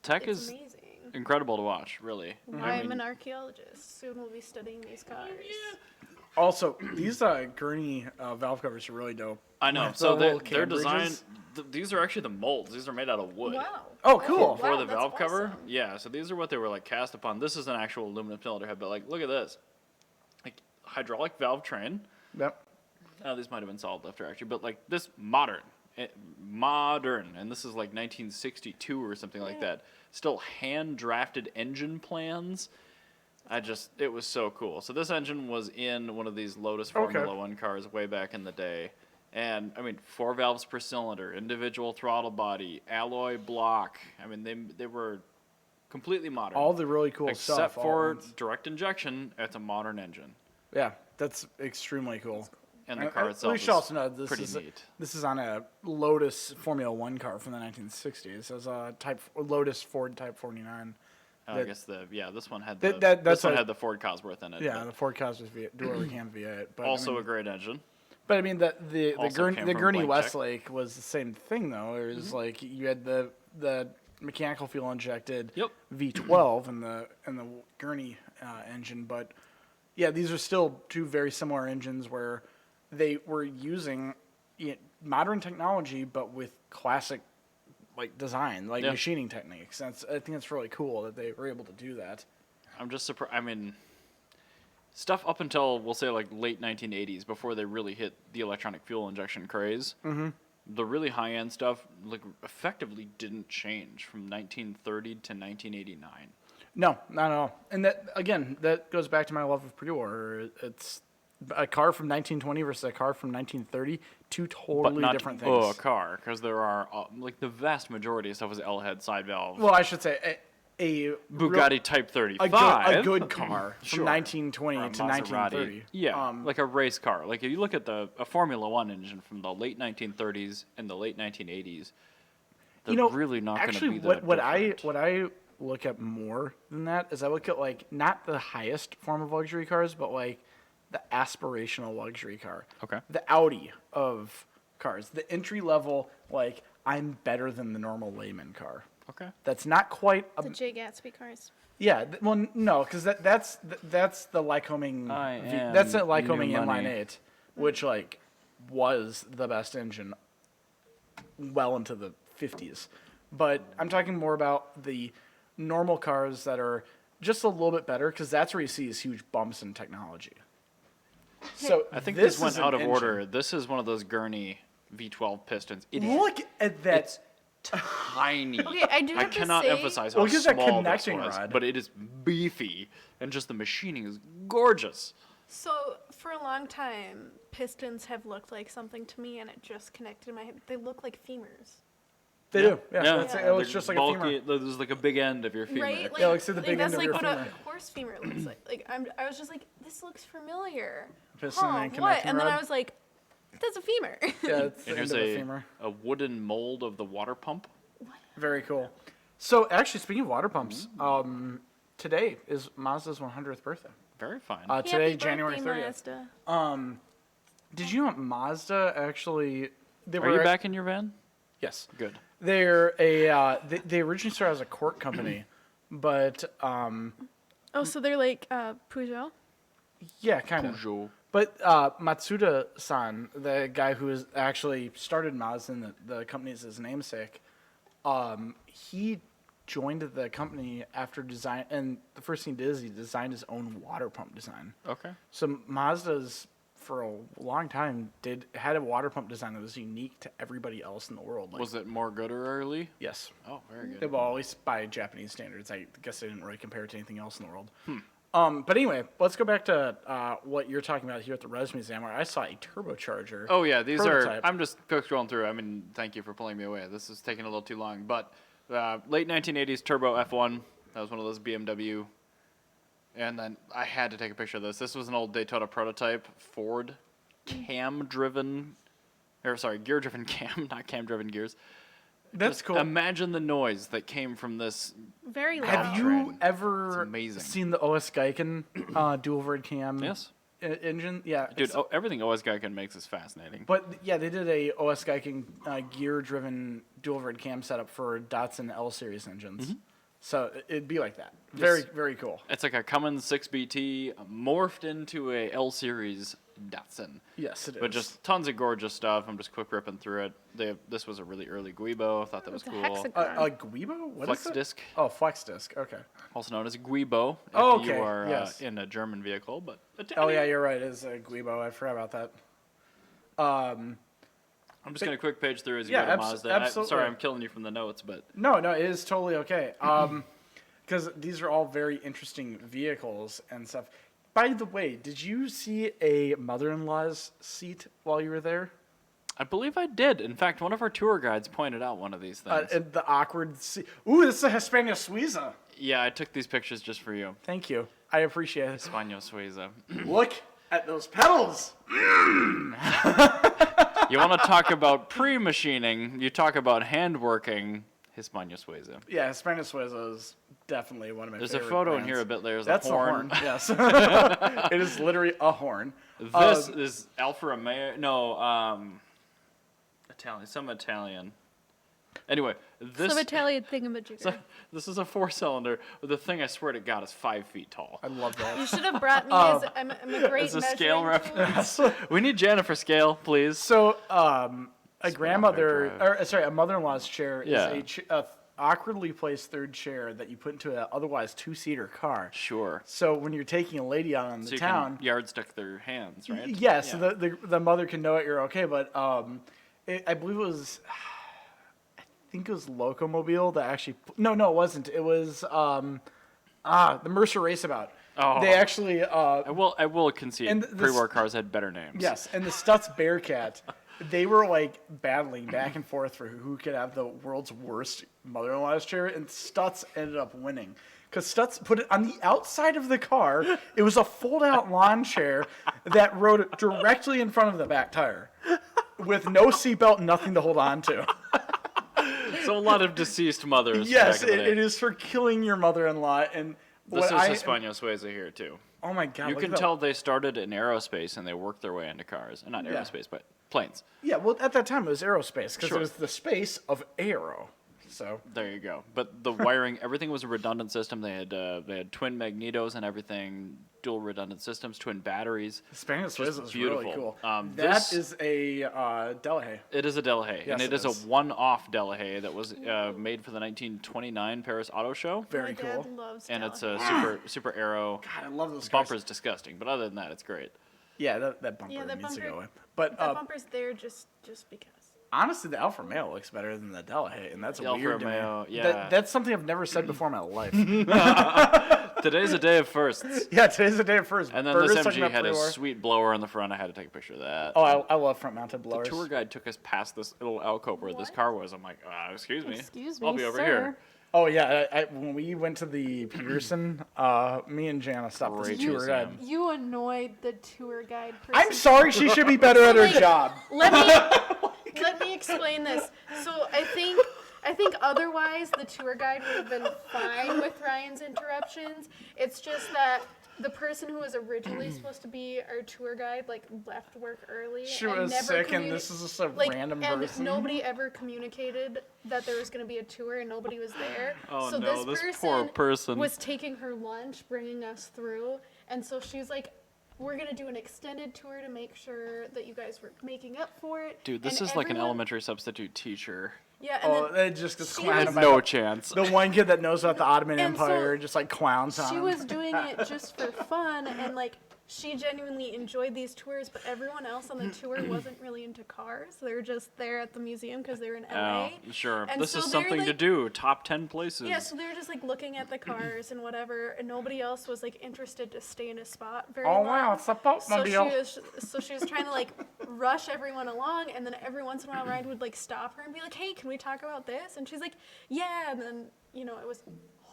Tech it's is amazing. incredible to watch, really. I'm an archaeologist. Soon we'll be studying these cars. Also, these gurney valve covers are really dope. I know. With So the little they're cam designed. bridges. These are actually the molds. These are made out of wood. Wow. Oh, cool. For Wow, the that's valve cover, awesome. yeah. So these are what they were cast upon. This is an actual aluminum cylinder head, but look at this, hydraulic valve train. Yep. These might have been solid lifter actually, but this modern, and this is 1962 or something like that. Still hand drafted engine plans. It was so cool. So this engine was in one of these Lotus Formula One cars way back in the day. And, I mean, 4 valves per cylinder, individual throttle body, alloy block. I mean, they were completely modern. All the really cool stuff. Except all for at once. direct injection, it's a modern engine. Yeah, that's extremely cool. And the car itself we is should also know pretty neat. This is on a Lotus Formula One car from the 1960s. It was a Lotus Ford Type 49. I guess this one had that's had the Ford Cosworth in it. Yeah, the Ford Cosworth dual cam V8. But Also a great engine. But I mean, the Also came Gurney from Blank Check. Westlake was the same thing though. It was you had the mechanical fuel injected Yep. V12 in the Gurney engine, but yeah, these are still two very similar engines where they were using modern technology, but with classic design, machining techniques. I think it's really cool that they were able to do that. I'm just surprised. I mean, stuff up until we'll say late 1980s, before they really hit the electronic fuel injection craze. Mm-hmm. The really high end stuff effectively didn't change from 1930 to 1989. No, not at all. And that goes back to my love of pre-order. It's a car from 1920 versus a car from 1930, two totally different things. A car, because there are the vast majority of stuff was L-head side valve. Well, I should say a Bugatti Type 35, a good car from 1920 to 1930. Yeah, like a race car. Like if you look at a Formula One engine from the late 1930s and the late 1980s, they're really not going to be that different. What I look at more than that is I look at not the highest form of luxury cars, but the aspirational luxury car. Okay. The Audi of cars. The entry level, I'm better than the normal layman car. Okay. That's not quite the Jay Gatsby cars. Yeah, well, no, because that's the Lycoming. That's the Lycoming Inline 8, which was the best engine well into the 50s. But I'm talking more about the normal cars that are just a little bit better, because that's where you see these huge bumps in technology. So I think this went out of order. This is one of those Gurney V12 pistons. Look at that. It's tiny. Okay, I cannot emphasize how small this was, but it is beefy, and just the machining is gorgeous. So for a long time, pistons have looked like something to me, and it just connected in my head. They look like femurs. They do. Yeah. It looks just like bulky, a femur. There's a big end of your femur. Right? Yeah, looks like the big end of your femur. That's what a horse femur looks like. I was just like, this looks familiar. Piston and what? connecting And then rod. I was like, that's a femur. Yeah, it's the And end here's of the femur. a wooden mold of the water pump. Very cool. So actually, speaking of water pumps, today is Mazda's 100th birthday. Very fine. Today, Happy January birthday, 30th. Mazda. Did you know Mazda actually? Are you back in your van? Yes. Good. They're they originally started as a cork company, but Oh, so they're like Peugeot? yeah, kind of. Peugeot. But Matsuda-san, the guy who has actually started Mazda and the company is his namesake, he joined the company after design, and the first thing he did is he designed his own water pump design. Okay. So Mazda's, for a long time, had a water pump design that was unique to everybody else in the world. Was it more good or early? Yes. Oh, very good. They were always by Japanese standards. I guess they didn't really compare it to anything else in the world. But anyway, let's go back to what you're talking about here at the Res Museum, where I saw a turbocharger. Oh, yeah. These prototype. I'm just quick scrolling through. I mean, thank you for pulling me away. This is taking a little too long. But late 1980s Turbo F1. That was one of those BMW. And then I had to take a picture of this. This was an old Daytona prototype Ford gear-driven cam, not cam-driven gears. That's Just cool. Imagine the noise that came from this. Very loud. Have you train. ever amazing. seen the OS Geiken dual overhead cam Yes. engine? Yeah. Dude, everything OS Geiken makes is fascinating. But yeah, they did a OS Geiken gear-driven dual overhead cam setup for Datsun L series engines. So it'd be like that. Very, very cool. It's like a Cummins 6BT morphed into a L series Datsun. Yes, it is. But just tons of gorgeous stuff. I'm just quick ripping through it. This was a really early Guibo. I thought that was It's a cool. hexagon. a Guibo? What Flex is it? disc, Oh, flex disc. Okay. also known as Guibo, if Oh, you okay, are yes. in a German vehicle. But Oh yeah, you're right. It is a Guibo. I forgot about that. I'm just going to quick page through as you Yeah, go to Mazda. absolutely. Sorry, I'm killing you from the notes, but No, it is totally okay. Because these are all very interesting vehicles and stuff. By the way, did you see a mother-in-law's seat while you were there? I believe I did. In fact, one of our tour guides pointed out one of these things. And the awkward seat. Ooh, this is a Hispania Suiza. Yeah, I took these pictures just for you. Thank you. I appreciate it. Españo Suiza. Look at those pedals. You want to talk about pre-machining, you talk about hand-working, Hispania Suiza. Yeah, Hispania Suiza is definitely one of my There's favorite a photo brands. in here a bit later. That's a horn. the horn, yes. It is literally a horn. This is Alfa Romeo. No, Italian. Some Italian. Anyway, this Some Italian thingamajigger. this is a 4-cylinder with a thing I swear to God is 5 feet tall. I love that. You should have brought me as I'm a great As a scale measuring tool. reference. We need Jennifer scale, please. So, a mother-in-law's chair Yeah. is a awkwardly placed third chair that you put into an otherwise 2-seater car. Sure. So when you're taking a lady out on the So you town, can yardstick their hands, right? yeah, so the mother can know it, you're okay. But I believe it was, I think it was Locomobile that actually. No, it wasn't. It was the Mercer Raceabout. Oh. They actually. I will concede. and Pre-war cars had better names. Yes, and the Stutz Bearcat, they were like battling back and forth for who could have the world's worst mother-in-law's chair, and Stutz ended up winning. Because Stutz put it on the outside of the car. It was a fold-out lawn chair that rode directly in front of the back tire, with no seatbelt, nothing to hold on to. So a lot of deceased mothers. Yes, back in the day. it is for killing your mother-in-law. And This is Hispano Suiza here too. Oh my God! You look can at that. tell they started in aerospace and they worked their way into cars. Not Yeah. aerospace, but planes. Yeah, well, at that time it was aerospace because Sure. it was the space of aero. So There you go. But the wiring, everything was a redundant system. They had twin magnetos and everything, dual redundant systems, twin batteries. Hispano Just Suiza is really beautiful. cool. This- That is a Delahaye. It is a Delahaye, and Yes, it it is is. a one-off Delahaye that was made for the 1929 Paris Auto Show. Very My cool. dad loves And it's Delahaye. a super aero. God, I love those cars. Bumper's disgusting, but other than that, it's great. Yeah, that bumper Yeah, that needs to bumper- go away. But That bumper's there just because. honestly, the Alfa Romeo looks better than the Delahaye, and that's The Alfa weird to me. Romeo, yeah. That's something I've never said before in my life. Today's a day of firsts. Yeah, today's the day of first. And then Burger's this talking MG about had a pre-war. sweet blower on the front. I had to take a picture of that. Oh, I love front-mounted blowers. The tour guide took us past this little alcove where this What? car was. I'm like, excuse me. Excuse me, I'll be over sir. here. Oh yeah, when we went to the Peterson, me and Jana stopped with the Great tour guide. museum. You annoyed the tour guide person. I'm sorry, she should be better at her Like, job. Let me explain this. So I think otherwise the tour guide would have been fine with Ryan's interruptions. It's just that the person who was originally supposed to be our tour guide left work early. She and was never sick, and this is just a random and person. nobody ever communicated that there was going to be a tour, and nobody was there. Oh, so no, this poor person. was taking her lunch, bringing us through, and so she's like, "We're gonna do an extended tour to make sure that you guys were making up for it." Dude, this And is like an everyone- elementary substitute teacher. Yeah, and Oh, then it just gets she clowned was- by No chance. the one kid that knows about the Ottoman And so Empire, just like clowns on she him. was doing it just for fun, and she genuinely enjoyed these tours, but everyone else on the tour wasn't really into cars. They were just there at the museum because they were in LA. Oh, sure. And This so is they're, something to like- do. Top 10 places. Yeah, so they were just looking at the cars and whatever, and nobody else was interested to stay in a spot very Oh long. wow, it's a boatmobile. So she was trying to rush everyone along, and then every once in a while Ryan would stop her and be like, "Hey, can we talk about this?" And she's like, "Yeah," and then it was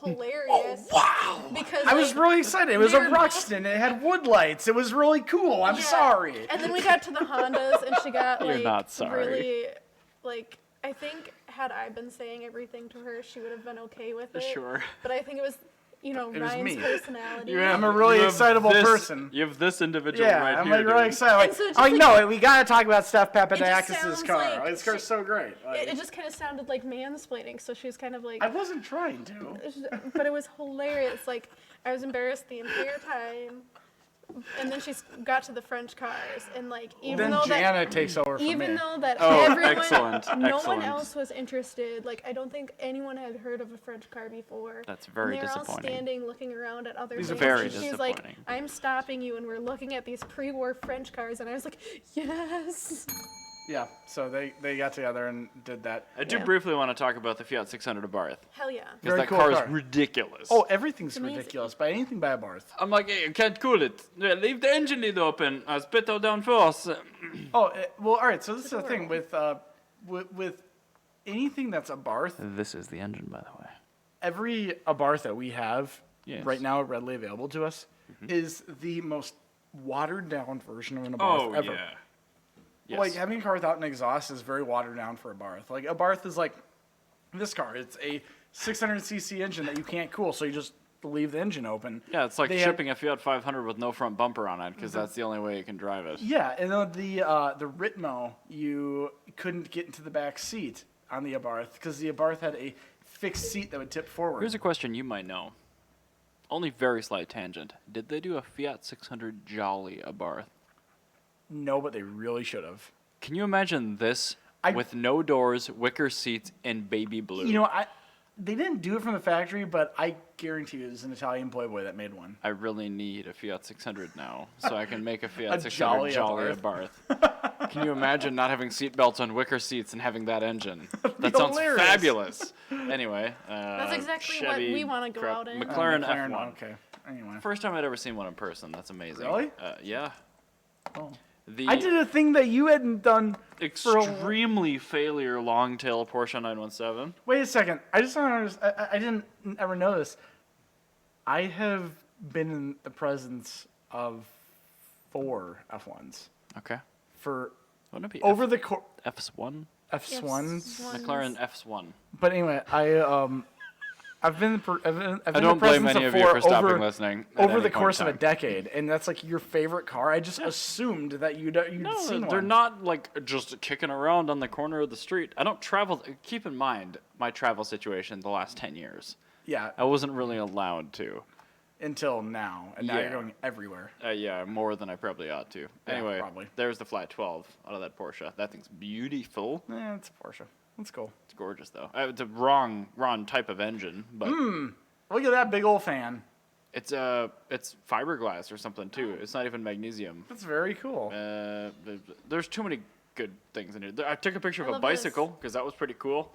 hilarious. Wow. Because I was really excited. It was a they're- Ruxton. It had wood lights. It was really cool. I'm Yeah. sorry. And then we got to the Hondas, and she got You're not sorry. really I think had I been saying everything to her, she would have been okay with it. Sure. But I think it was was Ryan's me. personality. I'm a really You have excitable this- person. You have this individual Yeah, right I'm here. really dude. excited. And so just, No, we gotta talk about Steph Papadakis' sounds car. like This car's so great. It just kind of sounded like mansplaining, so she was kind of I wasn't trying to. but it was hilarious. I was embarrassed the entire time. And then she got to the French cars, and even Then though Jana takes over for even me. though that Oh, everyone, excellent, no excellent. one else was interested. I don't think anyone had heard of a French car before. That's very and they're all disappointing. standing, looking around at other These things. are very and she's disappointing. like, "I'm stopping you, and we're looking at these pre-war French cars." And I was like, "Yes." Yeah, so they got together and did that. I do Yeah. briefly want to talk about the Fiat 600 Abarth. Hell yeah. Because Very that cool car car. is ridiculous. Oh, everything's amazing. ridiculous, but anything by a Barth. I'm like, hey, you can't cool it. Yeah, leave the engine lid open. Spit out down force. Oh, well, all right. So this is the thing with anything that's a Barth. This is the engine, by the way. Every Abarth that we have Yes. right now readily available to us is the most watered down version of an Abarth Oh, ever. yeah. Yes. Like having a car without an exhaust is very watered down for a Barth. Like a Barth is like this car. It's a 600cc engine that you can't cool, so you just leave the engine open. Yeah, it's like They have- shipping a Fiat 500 with no front bumper on it, because that's the only way you can drive it. Yeah, and then the Ritmo, you couldn't get into the back seat on the Abarth because the Abarth had a fixed seat that would tip forward. Here's a question you might know. Only very slight tangent. Did they do a Fiat 600 Jolly Abarth? No, but they really should have. Can you imagine this with no doors, wicker seats, and baby blue? You know, they didn't do it from the factory, but I guarantee you there's an Italian Playboy that made one. I really need a Fiat 600 now, so I can make a Fiat 600 Jolly Abarth. Can you imagine not having seat belts on wicker seats and having that engine? That sounds fabulous. Anyway, that's exactly Chevy, what we want to go out in. McLaren F1. Okay. Anyway. First time I'd ever seen one in person. That's amazing. Really? Yeah. Oh. I did a thing that you hadn't done. Extremely failure long tail Porsche 917. Wait a second. I just don't understand. I didn't ever notice. I have been in the presence of 4 F1s. Okay. For Wouldn't it be over the F1? F1s. McLaren F1. But anyway, I've been I don't blame any of you for stopping listening. Over the course of a decade, and that's like your favorite car. I just assumed that you'd seen one. They're not like just kicking around on the corner of the street. I don't travel. Keep in mind my travel situation the last 10 years. Yeah. I wasn't really allowed to. Until now, and now you're going everywhere. Yeah, more than I probably ought to. Anyway, probably. There's the Flat 12 out of that Porsche. That thing's beautiful. Yeah, it's a Porsche. Let's go. It's gorgeous, though. It's a wrong type of engine, but look at that big old fan. It's fiberglass or something too. It's not even magnesium. That's very cool. There's too many good things in here. I took a picture of a bicycle because that was pretty cool.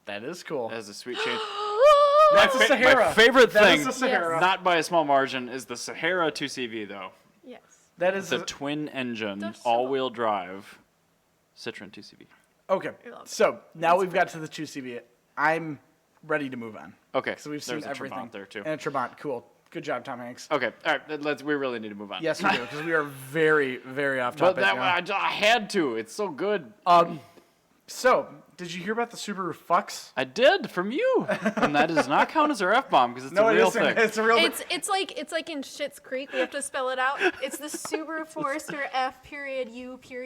That is cool. It has a sweet change. That's a Sahara. My favorite thing, is a Sahara. not by a small margin, is the Sahara 2CV though. Yes. That is the twin engine, They're so all-wheel drive Citroen 2CV. Okay, so now we've got to the 2CV. I'm ready to move on. Okay, so we've seen there's everything. a Trabant there too. And a Trabant, cool. Good job, Tom Hanks. Okay, all right, we really need to move on. Yes, we do, because we are very, very off topic. But I had to. It's so good. So, did you hear about the Subaru F.U.C.K.S? I did from you, and that does not count as our F-bomb because it's a real thing. It's a real thing. It's like in Schitt's Creek. We have to spell it out. It's the Subaru Forester F.U.C.K.S.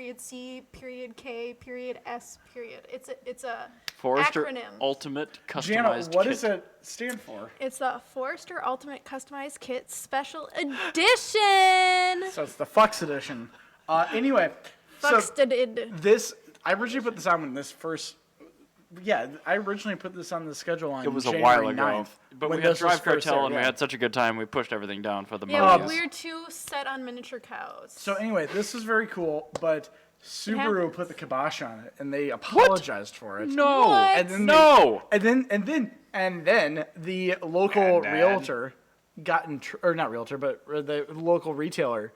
It's a Forester acronym. Ultimate Customized Jana, what Kit. does it stand for? It's the Forester Ultimate Customized Kit Special Edition. So it's the F.U.C.S edition. Anyway, F.U.C.S. I originally put this on when this first. Yeah, I originally put this on the schedule on It was January a while ago. 9th, But when we had this was Drive first Cartel, there, and we had such a good time, we pushed everything down for the Yeah, monkeys. we're too set on miniature cows. So anyway, this is very cool, but Subaru put the kibosh on it, and they apologized for it. No, What? And then no. And then the local realtor not realtor, but the local retailer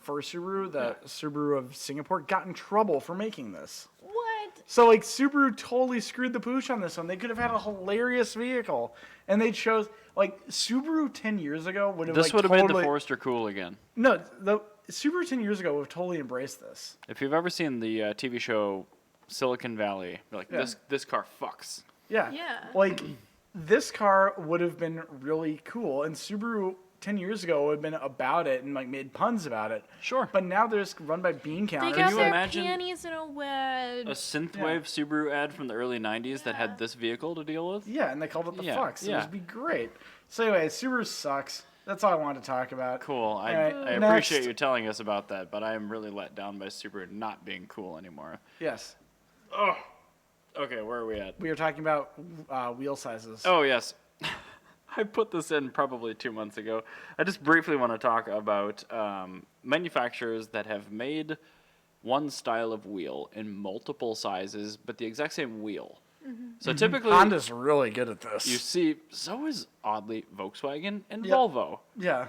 for Subaru, the Subaru of Singapore, got in trouble for making this. What? So like Subaru totally screwed the pooch on this one. They could have had a hilarious vehicle, and they chose like Subaru 10 years ago would have. This would have made the Forester cool again. No, the Subaru 10 years ago would have totally embraced this. If you've ever seen the TV show Silicon Valley, you're like, this car fucks. Yeah. Yeah. Like, this car would have been really cool, and Subaru 10 years ago would have been about it and like made puns about it. Sure. But now they're just run by bean They counters. got you their imagine panties in a wedge. A synthwave Subaru ad from the early 90s that had this vehicle to deal with? Yeah, and they called it the Yeah, F.U.C.K.S. yeah. It would be great. So anyway, Subaru sucks. That's all I wanted to talk about. Cool. I right, appreciate next. you telling us about that, but I am really let down by Subaru not being cool anymore. Yes. Oh. Okay, where are we at? We were talking about wheel sizes. Oh, yes. I put this in probably 2 months ago. I just briefly want to talk about manufacturers that have made one style of wheel in multiple sizes, but the exact same wheel. So typically, Honda's really good at this. you see, so is oddly Volkswagen and Volvo. Yeah.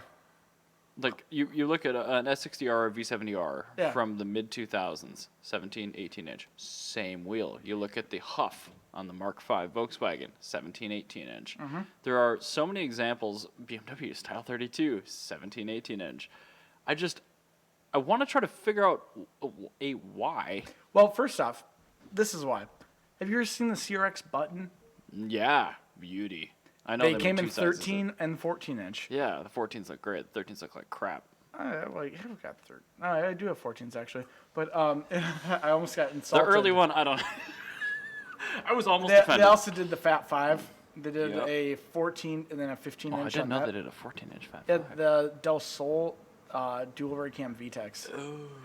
Like, you look at an S60R or V70R Yeah. from the mid-2000s, 17, 18-inch, same wheel. You look at the Huff on the Mark V Volkswagen, 17, 18-inch. There are so many examples. BMW Style 32, 17, 18-inch. I want to try to figure out a why. Well, first off, this is why. Have you ever seen the CRX button? Yeah, beauty. I know They were came in two sizes. 13 and 14 inch. Yeah, the 14s look great. The 13s look like crap. I've got 13. I do have 14s actually, but I almost got insulted. The early one, I don't. I was almost offended. They also did the Fat 5. They did a 14 and then a 15-inch. I didn't know they did a 14-inch Fat 5. Yeah, the Del Sol dual overhead cam VTEX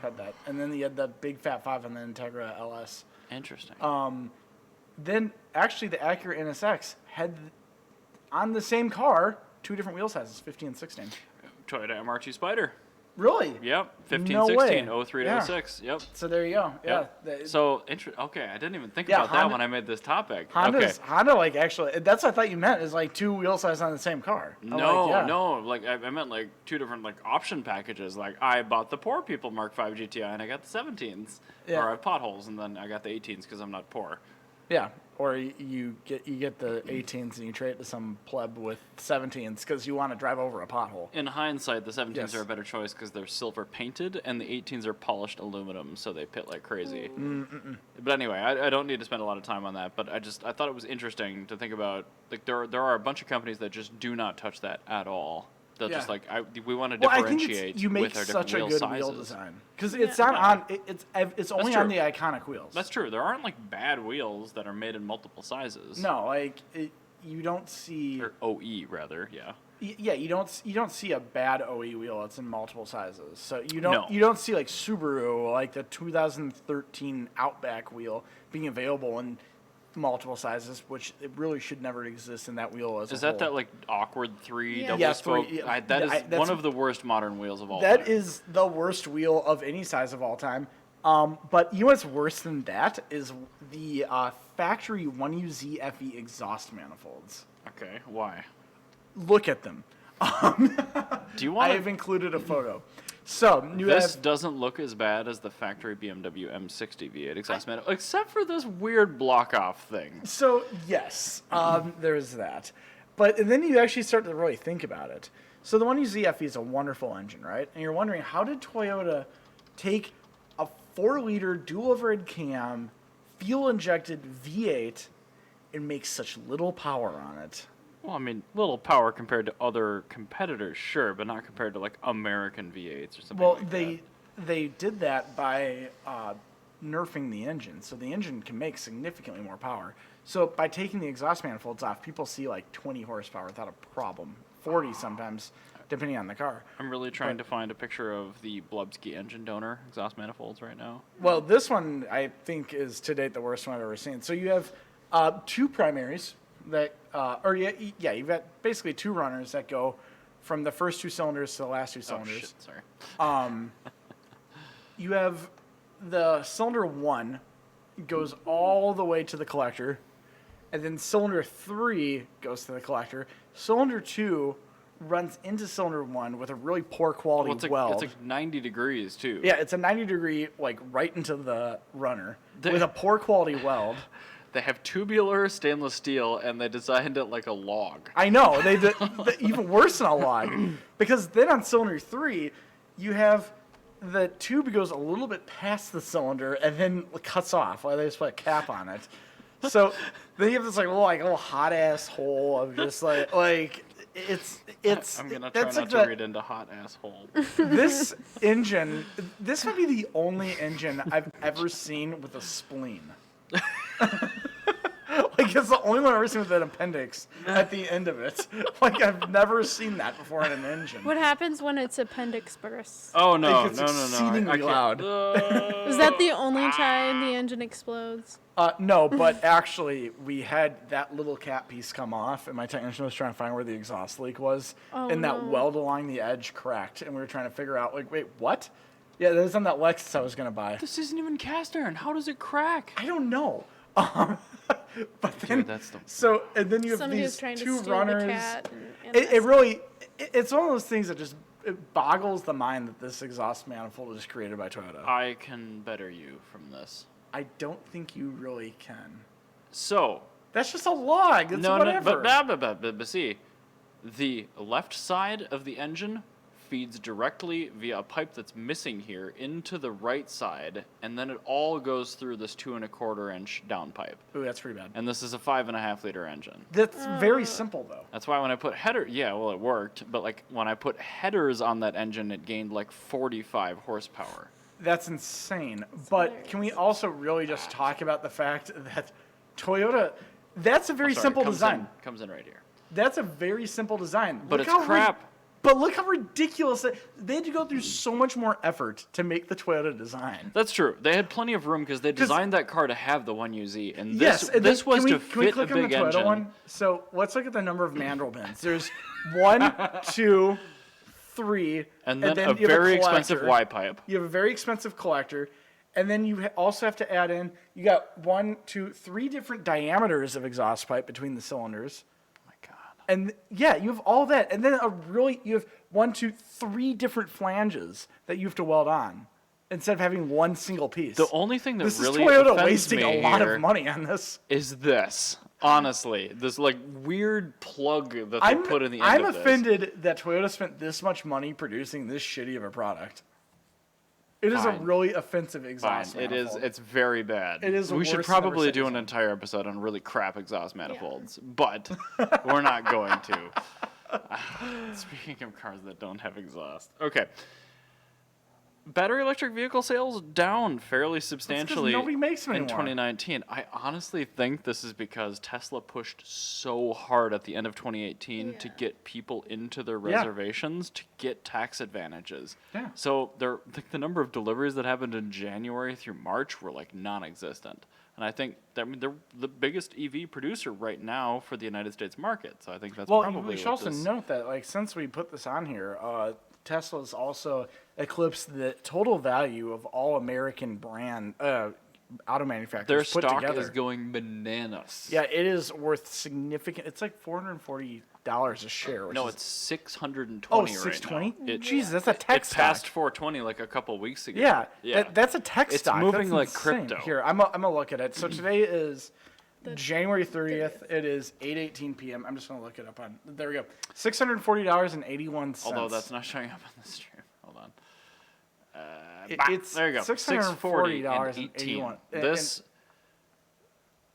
had that. And then you had the big Fat 5 and the Integra LS. Interesting. Then, actually, the Acura NSX had, on the same car, 2 different wheel sizes, 15 and 16. Toyota MR2 Spider. Really? Yep. 15, No 16, way. 03 to 06. Yep. So there you go. Yep. Yeah. So, okay, I didn't even think about that when I made this topic. Honda, like, actually, that's what I thought you meant, is like 2 wheel sizes on the same car. No. Like, I meant like 2 different like option packages. Like, I bought the poor people Mark V GTI and I got the 17s. Yeah. Or I have potholes and then I got the 18s because I'm not poor. Yeah. Or you get the 18s and you trade it to some pleb with 17s because you want to drive over a pothole. In hindsight, the 17s are a better choice because they're silver painted, and the 18s are polished aluminum, so they pit like crazy. But anyway, I don't need to spend a lot of time on that. But I thought it was interesting to think about. Like there are a bunch of companies that just do not touch that at all. They'll just like we want to differentiate you make with our such different a good wheel wheel sizes. design because it's not on. It's only on the iconic wheels. That's true. There aren't like bad wheels that are made in multiple sizes. No, like you don't see. Or OE rather, yeah. Yeah, you don't see a bad OE wheel that's in multiple sizes. So you don't see like Subaru, like the 2013 Outback wheel being available in multiple sizes, which it really should never exist in that wheel as a whole. That like awkward 3 double spoke? That's one of the worst modern wheels of all time. That is the worst wheel of any size of all time. But you know what's worse than that is the factory 1UZ FE exhaust manifolds. Okay, why? Look at them. Do you want? I have included a photo. So this doesn't look as bad as the factory BMW M60 V8 exhaust manifold, except for this weird block-off thing. So yes, there's that. But then you actually start to really think about it. So the 1UZ FE is a wonderful engine, right? And you're wondering, how did Toyota take a 4-liter dual overhead cam, fuel-injected V8 and make such little power on it? Well, I mean, little power compared to other competitors, sure, but not compared to, like, American V8s or something like that. They did that by nerfing the engine, so the engine can make significantly more power. So by taking the exhaust manifolds off, people see, like, 20 horsepower without a problem. 40 sometimes, depending on the car. I'm really trying to find a picture of the Blubsky engine donor exhaust manifolds right now. Well, this one, I think, is to date the worst one I've ever seen. So you have 2 primaries that, you've got basically 2 runners that go from the first 2 cylinders to the last 2 cylinders. Oh, shit, sorry. You have the cylinder 1 goes all the way to the collector, and then cylinder 3 goes to the collector. Cylinder 2 runs into cylinder 1 with a really poor quality weld. It's like 90 degrees, too. Yeah, it's a 90-degree, like, right into the runner with a poor quality weld. They have tubular stainless steel, and they designed it like a log. I know. They did even worse than a log. Because then on cylinder 3, you have the tube goes a little bit past the cylinder and then cuts off. Like they just put a cap on it. So then you have this little hot-ass hole of just like it's. I'm going to try not to read into hot-ass hole. This engine, this might be the only engine I've ever seen with a spleen. Like, it's the only one I've ever seen with an appendix at the end of it. Like, I've never seen that before in an engine. What happens when its appendix bursts? Oh, no, it's exceedingly loud. Is that the only time the engine explodes? No, but actually, we had that little cap piece come off, and my technician was trying to find where the exhaust leak was, and that weld along the edge cracked, and we were trying to figure out, like, wait, what? Yeah, that was on that Lexus I was going to buy. This isn't even cast iron. How does it crack? I don't know. But then, dude, and then you have somebody these trying 2 to steal runners. The cat It's one of those things that just boggles the mind that this exhaust manifold was created by Toyota. I can better you from this. I don't think you really can. So that's just a log. It's whatever. But see, the left side of the engine feeds directly via a pipe that's missing here into the right side, and then it all goes through this 2 1/4 inch down pipe. Ooh, that's pretty bad. And this is a 5.5 liter engine. That's very simple, though. That's why when I put it worked, but like when I put headers on that engine, it gained like 45 horsepower. That's insane. But can we also really just talk about the fact that Toyota, that's a very simple design. Comes in right here. That's a very simple design. But it's crap. But look how ridiculous they had to go through so much more effort to make the Toyota design. That's true. They had plenty of room because they designed that car to have the 1UZ, and yes, this was to can we fit click a on big the Toyota engine. one? So let's look at the number of mandrel bins. There's 1, 2, 3, and then a very expensive Y pipe. You have a very expensive collector. And then you also have to add in, you got 1, 2, 3 different diameters of exhaust pipe between the cylinders. Oh my God. And yeah, you have all that. And then you have 1, 2, 3 different flanges that you have to weld on instead of having one single piece. The only thing that this really is Toyota offends wasting me a lot here of money on this. Is this. Honestly, this like weird plug that they put in the end I'm of this. offended that Toyota spent this much money producing this shitty of a product. It is a really offensive exhaust manifold. It's very bad. It is. We should probably do an entire episode on really crap exhaust manifolds, but we're not going to. Speaking of cars that don't have exhaust. Okay. Battery electric vehicle sales down fairly substantially nobody makes them in anymore. 2019. I honestly think this is because Tesla pushed so hard at the end of 2018 to get people into their reservations to get tax advantages. Yeah. So the number of deliveries that happened in January through March were like non-existent. And I think they're the biggest EV producer right now for the United States market. So I think that's probably we should also note that, like, since we put this on here, Tesla's also eclipsed the total value of all American brand auto manufacturers their put stock together. is going bananas. Yeah, it is worth significant. It's like $440 a share. No, it's 620 oh, right 620? now. Jeez, that's a tech stock. It passed 420 like a couple weeks ago. Yeah. That's a tech stock. It's moving that's like insane. crypto. Here, I'm gonna look at it. So today is January 30th. It is 8:18 p.m. I'm just gonna look it up on. There we go. $640.81. Although that's not showing up on the stream. Hold on. It's there you go. $640.81. This.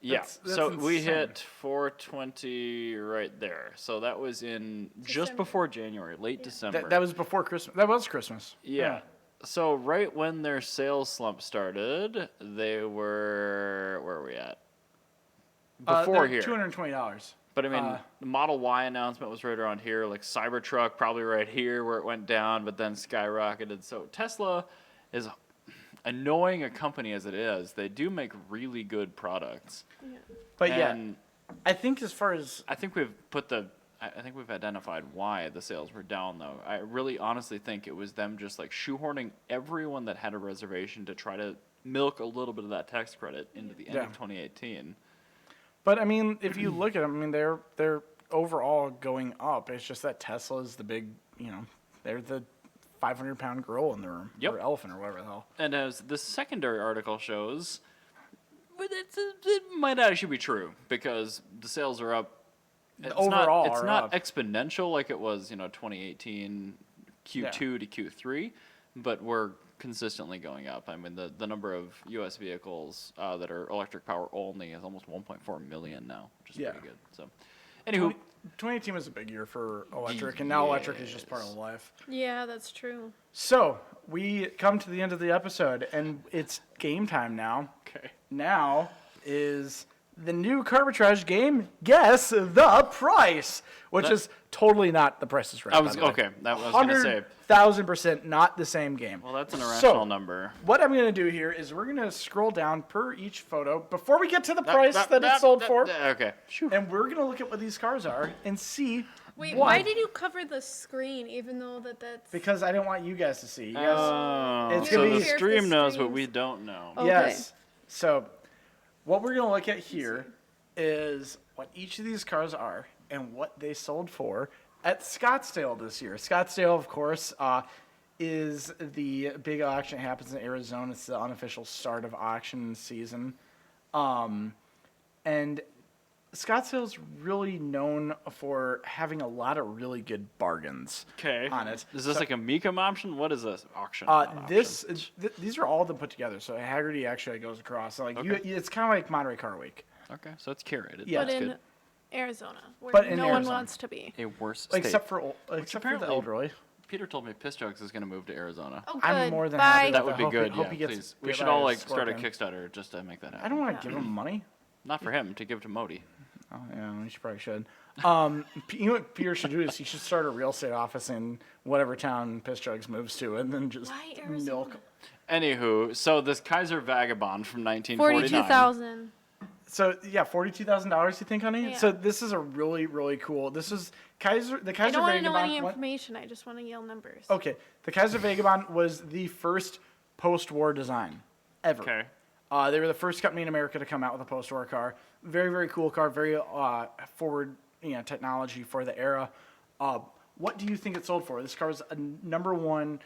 Yeah. That's so we insane. hit 420 right there. So that was in just before January, late December. That was before Christmas. That was Christmas. Yeah. So right when their sales slump started, they were where are we at? Before here. $220. But I mean, the Model Y announcement was right around here, like Cybertruck probably right here where it went down, but then skyrocketed. So Tesla is annoying a company as it is. They do make really good products. Yeah. But and I think as far as I think we've identified why the sales were down though. I really honestly think it was them just like shoehorning everyone that had a reservation to try to milk a little bit of that tax credit into the end of 2018. But I mean, if you look at them, I mean, they're overall going up. It's just that Tesla's the big, they're the 500-pound gorilla in the room, or elephant, or whatever the hell. And as the secondary article shows, it might actually be true because the sales are up. It's not exponential like it was, 2018 Q2 to Q3, but we're consistently going up. I mean, the number of U.S. vehicles that are electric power only is almost 1.4 million now, which is pretty good. So, anywho, 2018 was a big year for electric, and now electric is just part of life. Yeah, that's true. So we come to the end of the episode, and it's game time now. Okay. Now is the new Carbitrage game, Guess the Price, which is totally not The Price is Right. That was going to say. 100,000% not the same game. Well, that's an irrational number. What I'm going to do here is we're going to scroll down per each photo before we get to the price that it's sold for. Okay. And we're going to look at what these cars are and see. Wait, why did you cover the screen even though that's... Because I didn't want you guys to see. You guys, it's so the stream knows what we don't know. Okay. Yes. So what we're going to look at here is what each of these cars are and what they sold for at Scottsdale this year. Scottsdale, of course, is the big auction that happens in Arizona. It's the unofficial start of auction season. And Scottsdale's really known for having a lot of really good bargains on it. Is this like a Mecum option? What is this auction? These are all of them put together. So Haggerty actually goes across. So it's kind of like Monterey Car Week. Okay, so it's curated. Yeah, but that's in good. Arizona, where no one wants to be. A worse state. Except for the elderly. Peter told me Piss Jokes is going to move to Arizona. Oh, good. I'm more than happy. That would be Hope good. he gets Please. We get should by all his start a Scorpion. Kickstarter just to make that happen. I don't want to give him money. Not for him, to give to Modi. Oh, yeah, you probably should. You know what Peter should do is he should start a real estate office in whatever town Piss Jugs moves to, and then just milk. Anywho, so this Kaiser Vagabond from 1949. 42,000. So yeah, $42,000. You think, honey? Yeah. So this is a really, really cool. This is Kaiser. The Kaiser I don't want to Vagabond. know any information. I just want to yell numbers. Okay, the Kaiser Vagabond was the first post-war design ever. Okay. They were the first company in America to come out with a post-war car. Very, very cool car. Very forward, technology for the era. What do you think it sold for? This car was a #1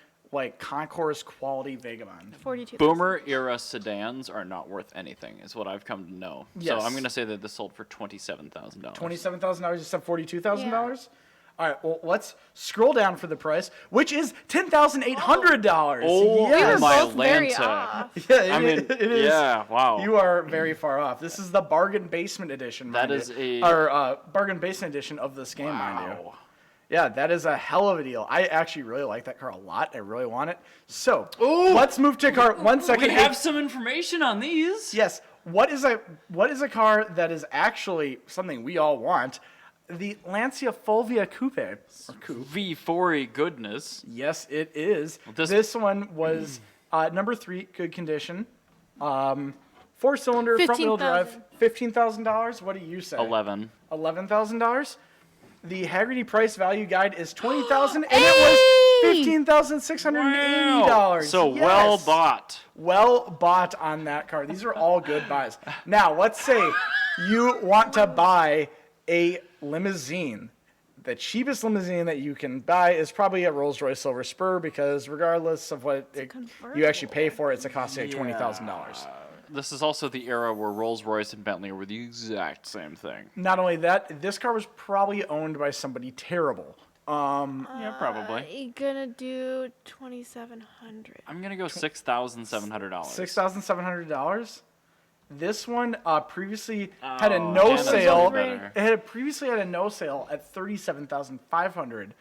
concourse quality Vagabond. 42. Boomer era sedans are not worth anything, is what I've come to know. Yes. So I'm going to say that this sold for $27,000. $27,000. You said $42,000. All right. Well, let's scroll down for the price, which is $10,800. Oh, yes. my both very Lanta. off. Yeah, it is. Yeah, wow. You are very far off. This is the bargain basement edition. That is bargain basement edition of this game, mind you. Wow. Yeah, that is a hell of a deal. I actually really like that car a lot. I really want it. So let's move to car. 1 second. We have some information on these. Yes. What is a car that is actually something we all want? The Lancia Fulvia Coupe. Or Coupe. V40 goodness. Yes, it is. Well, this one was #3, good condition. 4-cylinder, front-wheel drive. $15,000. What do you say? $11,000. The Haggerty price value guide is $20,000, and it was $15,680. Wow. So yes. well bought. Well bought on that car. These are all good buys. Now, let's say you want to buy a limousine. The cheapest limousine that you can buy is probably a Rolls-Royce Silver Spur, because regardless of what you actually pay for it, it's a cost of $20,000. This is also the era where Rolls-Royce and Bentley were the exact same thing. Not only that, this car was probably owned by somebody terrible. Yeah, probably. I'm gonna do $2,700. I'm gonna go $6,700. $6,700. This one previously had a no sale. It had previously had a no sale at $37,500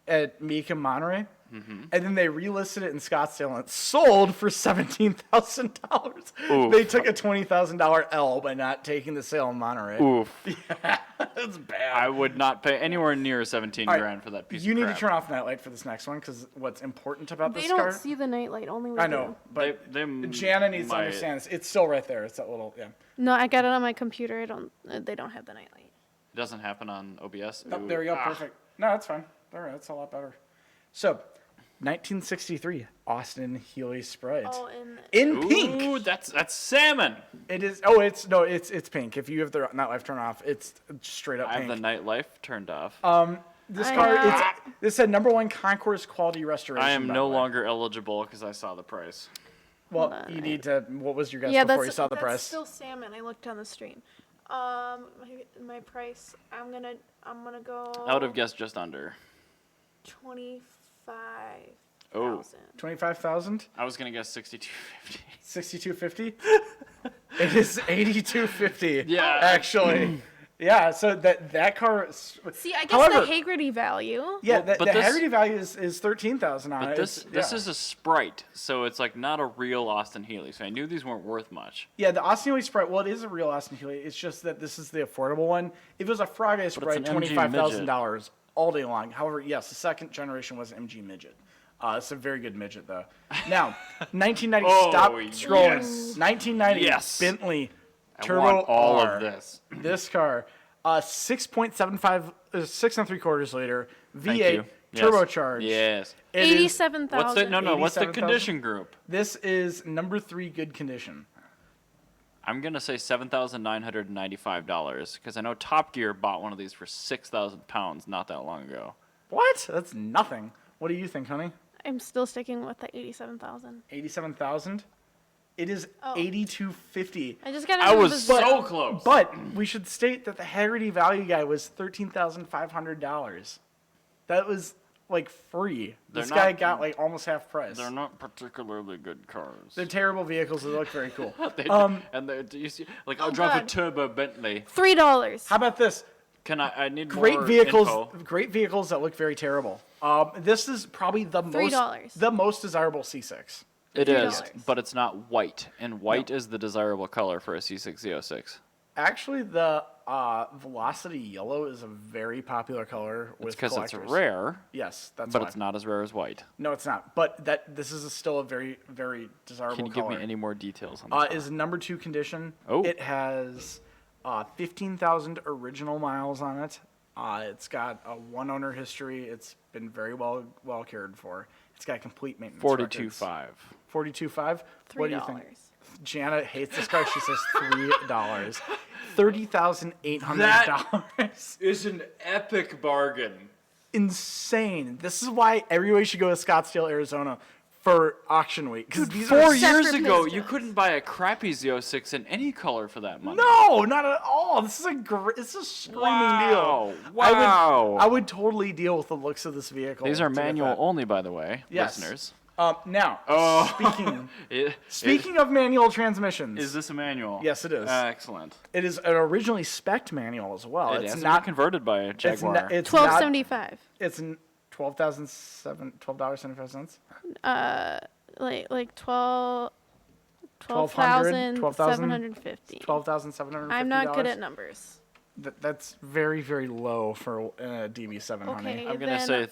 at Meek Monterey. Mm-hmm. And then they relisted it in Scottsdale, and it sold for $17,000. They took a $20,000 L by not taking the sale in Monterey. Oof. Yeah, that's bad. I would not pay anywhere near 17 grand for that piece of crap. You need to turn off nightlight for this next one, because what's important about this car... They don't see the nightlight, only we I know, do. but Jana needs to understand this. It's still right there. It's that little... Yeah. No, I got it on my computer. They don't have the nightlight. It doesn't happen on OBS? Oh, there we go. Perfect. No, that's fine. All right, that's a lot better. So... 1963 Austin Healey Sprite. Oh, in pink. Ooh, that's salmon. It is. Oh, it's pink. If you have the nightlife turned off, it's straight up pink. I have the nightlife turned off. This car, this said #1 concourse quality restoration. I am no longer eligible because I saw the price. Well, you need to. What was your guess before you saw the price? That's still salmon. I looked on the stream. My price. I'm gonna go. I would have guessed just under. 25,000. Oh. 25,000. I was gonna guess 6250. 6250. It is 8250. Yeah. Actually. Yeah. So that car. See, I guess the Haggerty value. Yeah, the Haggerty value is 13,000 on it. This is a Sprite, so it's like not a real Austin Healey. So I knew these weren't worth much. Yeah, the Austin Healey Sprite. Well, it is a real Austin Healey. It's just that this is the affordable one. If it was a Frogeye Sprite, $25,000 all day long. However, yes, the second generation was MG Midget. It's a very good midget, though. Now, 1990. Stop scrolling. Yes. 1990. Yes. Bentley Turbo I want all R. of this. This car, 6.75, 6 3/4 liter V8 turbocharged. Yes. 87,000. What's the What's the condition group? This is #3 good condition. I'm gonna say $7,995 because I know Top Gear bought one of these for 6,000 pounds not that long ago. What? That's nothing. What do you think, honey? I'm still sticking with the 87,000. 87,000. It is 8250. I was so close. But we should state that the Haggerty value guy was $13,500. That was like free. This guy got like almost half price. They're not particularly good cars. They're terrible vehicles. They look very cool. You see, like I'll drive a turbo Bentley. $3. How about this? I need great more vehicles. info. Great vehicles that look very terrible. This is probably the most desirable C6. It is, but it's not white, and white is the desirable color for a C6 Z06. Actually, the Velocity Yellow is a very popular color with because collectors. it's rare. Yes, that's but why. it's not as rare as white. No, it's not. But this is still a very, very desirable color. Can you give me any more details on this? Is number 2 condition. Oh. It has 15,000 original miles on it. It's got a 1-owner history. It's been very well cared for. It's got complete maintenance. 42.5. 42.5. What do you think? $3. Jana hates this car. She says $3. $30,800. Is an epic bargain. Insane. This is why everybody should go to Scottsdale, Arizona for auction week. Because these 4 years ago, you couldn't buy a crappy Z06 in any color for that money. No, not at all. This is a screaming deal. Wow. I would totally deal with the looks of this vehicle. These are manual only, by the way, Yes. listeners. Now, speaking of manual transmissions. Is this a manual? Yes, it is. Excellent. It is an originally spec'd manual as well. It's not converted by a Jaguar. It's $12.75. It's $12,075. Like 12,750. $12,750. I'm not good at numbers. That's very, very low for a DB7, honey. Okay, I'm going to say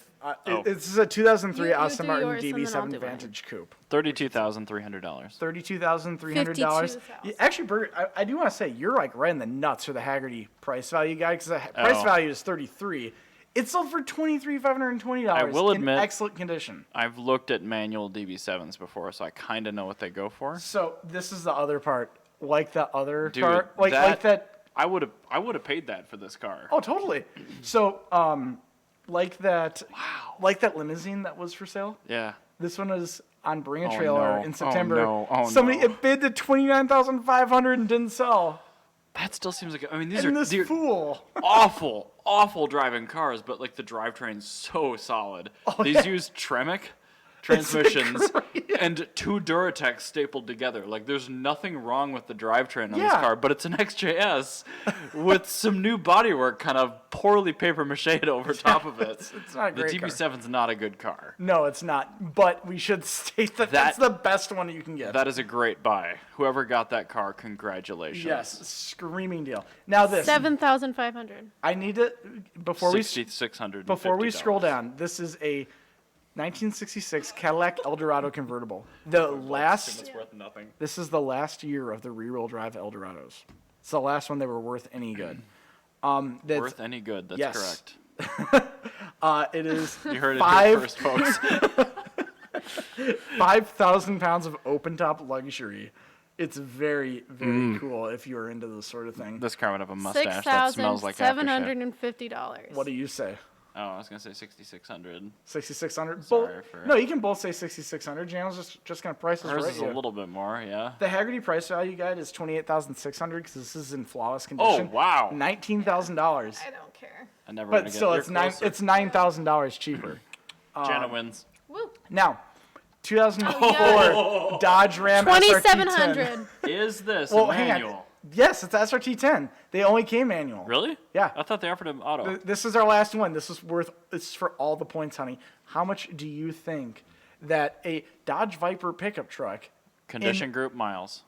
This is a 2003 You Aston do Martin yours, and then I'll DB7 do mine. Vantage Coupe. $32,300. $32,300. $52,000. Actually, Bert, I do want to say you're like right in the nuts for the Haggerty price value guy because the price value is $33,000. It sold for $23,520. I will admit, in excellent condition. I've looked at manual DB7s before, so I kind of know what they go for. So this is the other part, like the other Dude, car, like that. I would have paid that for this car. Oh, totally. So, like that limousine that was for sale. Yeah. This one was on Bring a Trailer in September. Somebody it bid to $29,500 and didn't sell. That still seems like This fool. awful driving cars, but like the drivetrain's so solid. These use Tremec transmissions and 2 Duritex stapled together. Like there's nothing wrong with the drivetrain on this car, but it's an XJS with some new bodywork kind of poorly paper mached over top of it. It's not a great The DB7's not a good car. No, it's not. But we should state that that's the best one you can get. That is a great buy. Whoever got that car, congratulations. Yes, screaming deal. Now this $7,500. I need to before we scroll down. This is a 1966 Cadillac Eldorado convertible. It's worth nothing. This is the last year of the rear-wheel drive Eldorados. It's the last one they were worth any good. Worth any good, that's yes. correct. It is You heard it here first, folks. 5,000 pounds of open-top luxury. It's very, very cool if you're into this sort of thing. This car would have a mustache that smells like aftershave. $6,750. What do you say? Oh, I was going to say 6,600. 6,600? Sorry No, you can both say 6,600. Janice just going to price this Hers right is a little bit more, yeah. The Haggerty price value guide is $28,600 because this is in flawless condition. Oh, wow. $19,000. I don't care. I never But still, it's $9,000 cheaper. Jana wins. Woo. Now, 2004 Dodge Ram SRT 10. $2,700. Is this Well, a hang on. manual? Yes, it's SRT10. They only came manual. Really? Yeah. I thought they offered him auto. This is our last one. This is for all the points, honey. How much do you think that a Dodge Viper pickup truck, Condition group miles.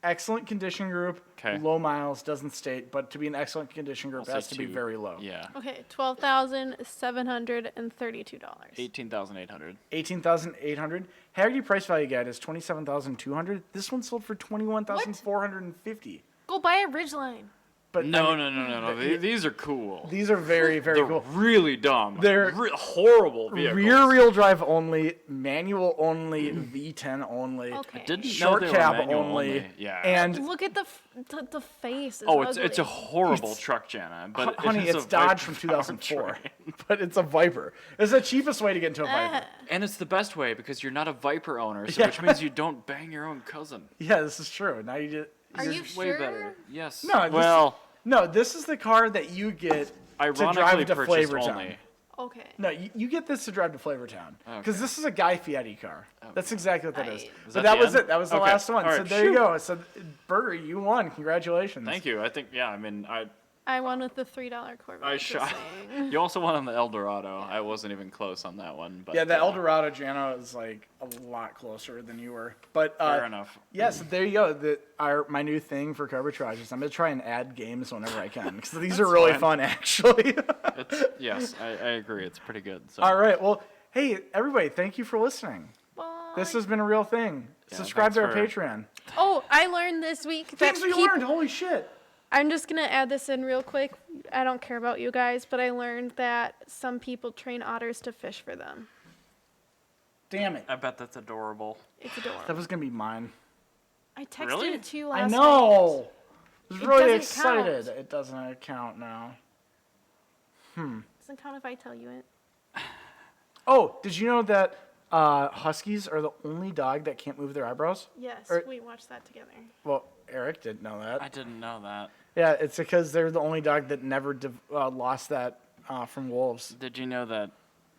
excellent condition group, low miles, doesn't state, but to be an excellent condition group, it has to be very low. Yeah. Okay, $12,732. $18,800. $18,800. Haggerty price value guide is $27,200. This one sold for $21,450. Go buy a Ridgeline. But No. These are cool. These are very, very They're cool. really dumb. They're horrible vehicles. Rear-wheel drive only, manual only, V10 only, Okay. Didn't know short they were cab manual only. Yeah. And Look at the face. it's a horrible truck, Jana. But honey, it's it's a Dodge Viper from 2004, powertrain. but it's a Viper. It's the cheapest way to get into a Viper. And it's the best way because you're not a Viper owner, which means you don't bang your own cousin. Yeah, this is true. Now you just. Are you Way sure? better. Yes. No, this is the car that you get to ironically drive to purchased Flavortown. only. Okay. No, you get this to drive to Flavortown because Okay. this is a Guy Fieri car. That's exactly what that is. Right. Is But that that the was end? it. That was the Okay. last one. All So right. there you go. So Burger, you won. Congratulations. Thank you. I think, I I won with the $3 Corvette. You also won on the Eldorado. I wasn't even close on that one. But yeah, the Eldorado Jano is like a lot closer than you were. But fair enough. Yes, there you go. My new thing for Carbitrage is I'm gonna try and add games whenever I can because these are really fun, actually. Yes, I agree. It's pretty good. So. All right. Well, hey everybody, thank you for listening. Bye. This has been a real thing. Yeah, subscribe to our Patreon. Oh, I learned this week. Things we learned. Holy shit. I'm just going to add this in real quick. I don't care about you guys, but I learned that some people train otters to fish for them. Damn it. I bet that's adorable. It's adorable. That was going to be mine. I texted it to you last night. I know. I was really excited. Count. It doesn't count now. Doesn't count if I tell you it. Oh, did you know that Huskies are the only dog that can't move their eyebrows? Yes, we watched that together. Well, Erik didn't know that. I didn't know that. Yeah, it's because they're the only dog that never lost that from wolves. Did you know that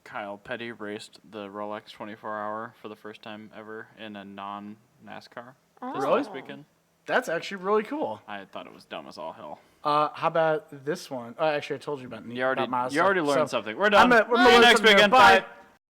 Kyle Petty raced the Rolex 24-hour for the first time ever in a non-NASCAR this last weekend? That's actually really cool. I thought it was dumb as all hell. How about this one? Actually, I told you about You already learned something. We're done. We're next weekend. Bye.